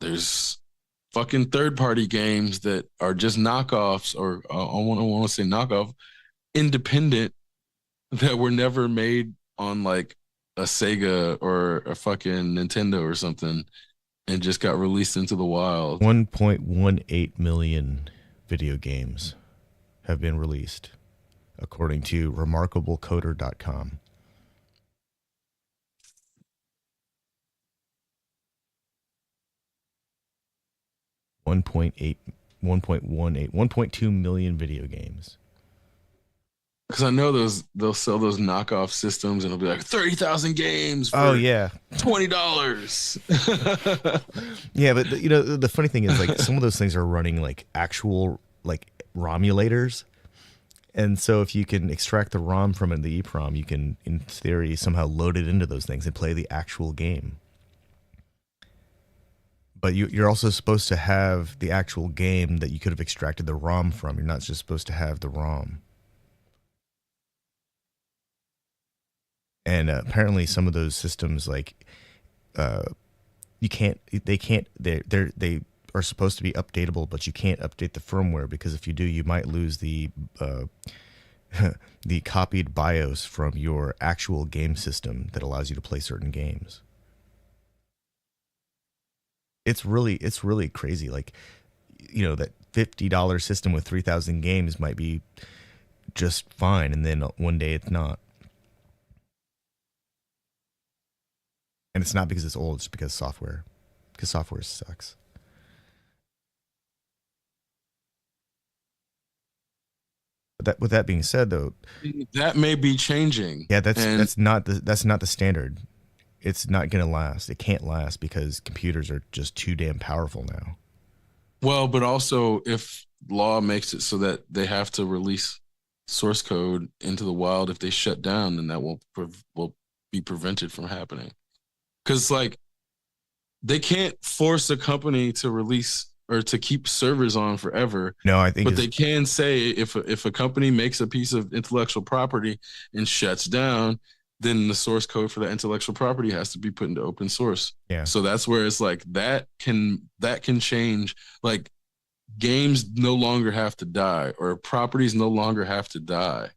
there's fucking third party games that are just knockoffs, or I want to say knockoff, independent, that were never made on like a Sega or a fucking Nintendo or something, and just got released into the wild. 1.18 million video games have been released, according to remarkablecoder.com. 1.2 million video games. Because I know they'll sell those knockoff systems, and it'll be like 30,000 games for Oh yeah, $20. yeah. But the funny thing is, like, some of those things are running like actual like ROMulators, and so if you can extract the ROM from it, the EEPROM, you can, in theory, somehow load it into those things and play the actual game. But you're also supposed to have the actual game that you could have extracted the ROM from. You're not just supposed to have the ROM. And apparently, some of those systems, like, they are supposed to be updatable, but you can't update the firmware, because if you do, you might lose the the copied BIOS from your actual game system that allows you to play certain games. It's really crazy. Like, that $50 system with 3,000 games might be just fine, and then one day it's not. And it's not because it's old, it's because software sucks. But with that being said, though, That may be changing. yeah, that's not the standard. It's not going to last. It can't last because computers are just too damn powerful now. Well, but also if law makes it so that they have to release source code into the wild if they shut down, then that will be prevented from happening. because like they can't force a company to release or to keep servers on forever. No, I think, but they can say if a company makes a piece of intellectual property and shuts down, then the source code for that intellectual property has to be put into open source. Yeah. So that's where it's like that can change. Like games no longer have to die, or properties no longer have to die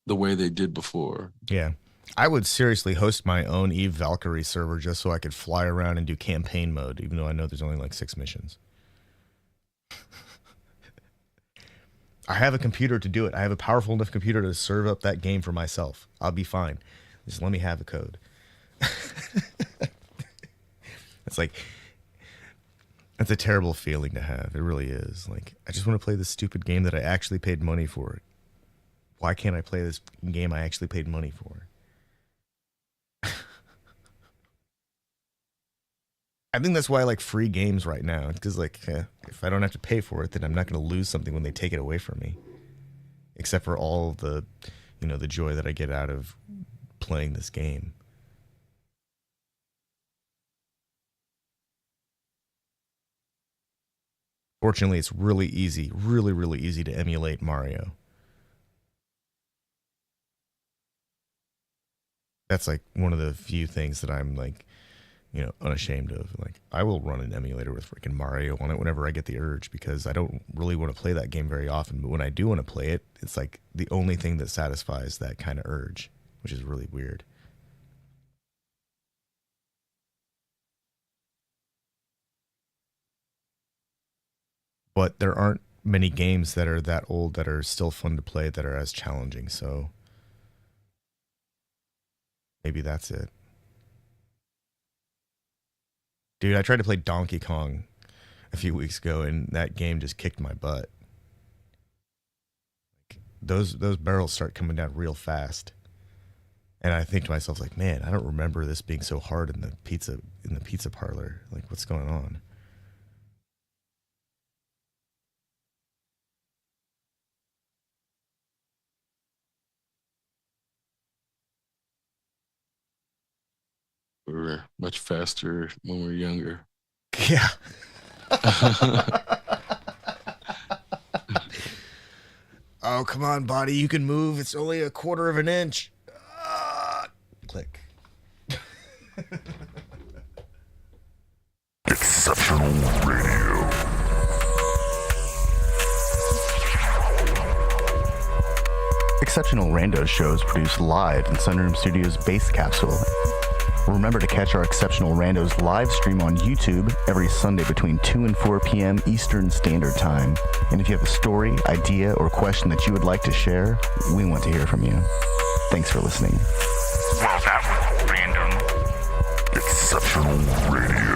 the way they did before. Yeah. I would seriously host my own Eve Valkyrie server just so I could fly around and do campaign mode, even though I know there's only like 6 missions. I have a computer to do it. I have a powerful enough computer to serve up that game for myself. I'll be fine. Just let me have the code. It's like, that's a terrible feeling to have. It really is. Like, I just want to play this stupid game that I actually paid money for. Why can't I play this game I actually paid money for? I think that's why I like free games right now. Because, like, if I don't have to pay for it, then I'm not going to lose something when they take it away from me. Except for all of the, you know, the joy that I get out of playing this game. Fortunately, it's really easy, really easy to emulate Mario. That's like one of the few things that I'm like, you know, unashamed of. Like, I will run an emulator with freaking Mario on it whenever I get the urge, because I don't really want to play that game very often. But when I do want to play it, it's like the only thing that satisfies that kind of urge, which is really weird. But there aren't many games that are that old that are still fun to play that are as challenging. So maybe that's it. Dude, I tried to play Donkey Kong a few weeks ago, and that game just kicked my butt. Like, those barrels start coming down real fast. And I think to myself, like, man, I don't remember this being so hard in the pizza parlor. Like, what's going on? We were much faster when we were younger. Yeah. Oh, come on, body. You can move. It's only a quarter of an inch. Click. Exceptional Radio. Exceptional Randos shows produced live in Sunroom Studios' Base Capsule. Remember to catch our Exceptional Randos live stream on YouTube every Sunday between 2 and 4 p.m. Eastern Standard Time. And if you have a story, idea, or question that you would like to share, we want to hear from you. Thanks for listening. Well, that was random. Exceptional Radio.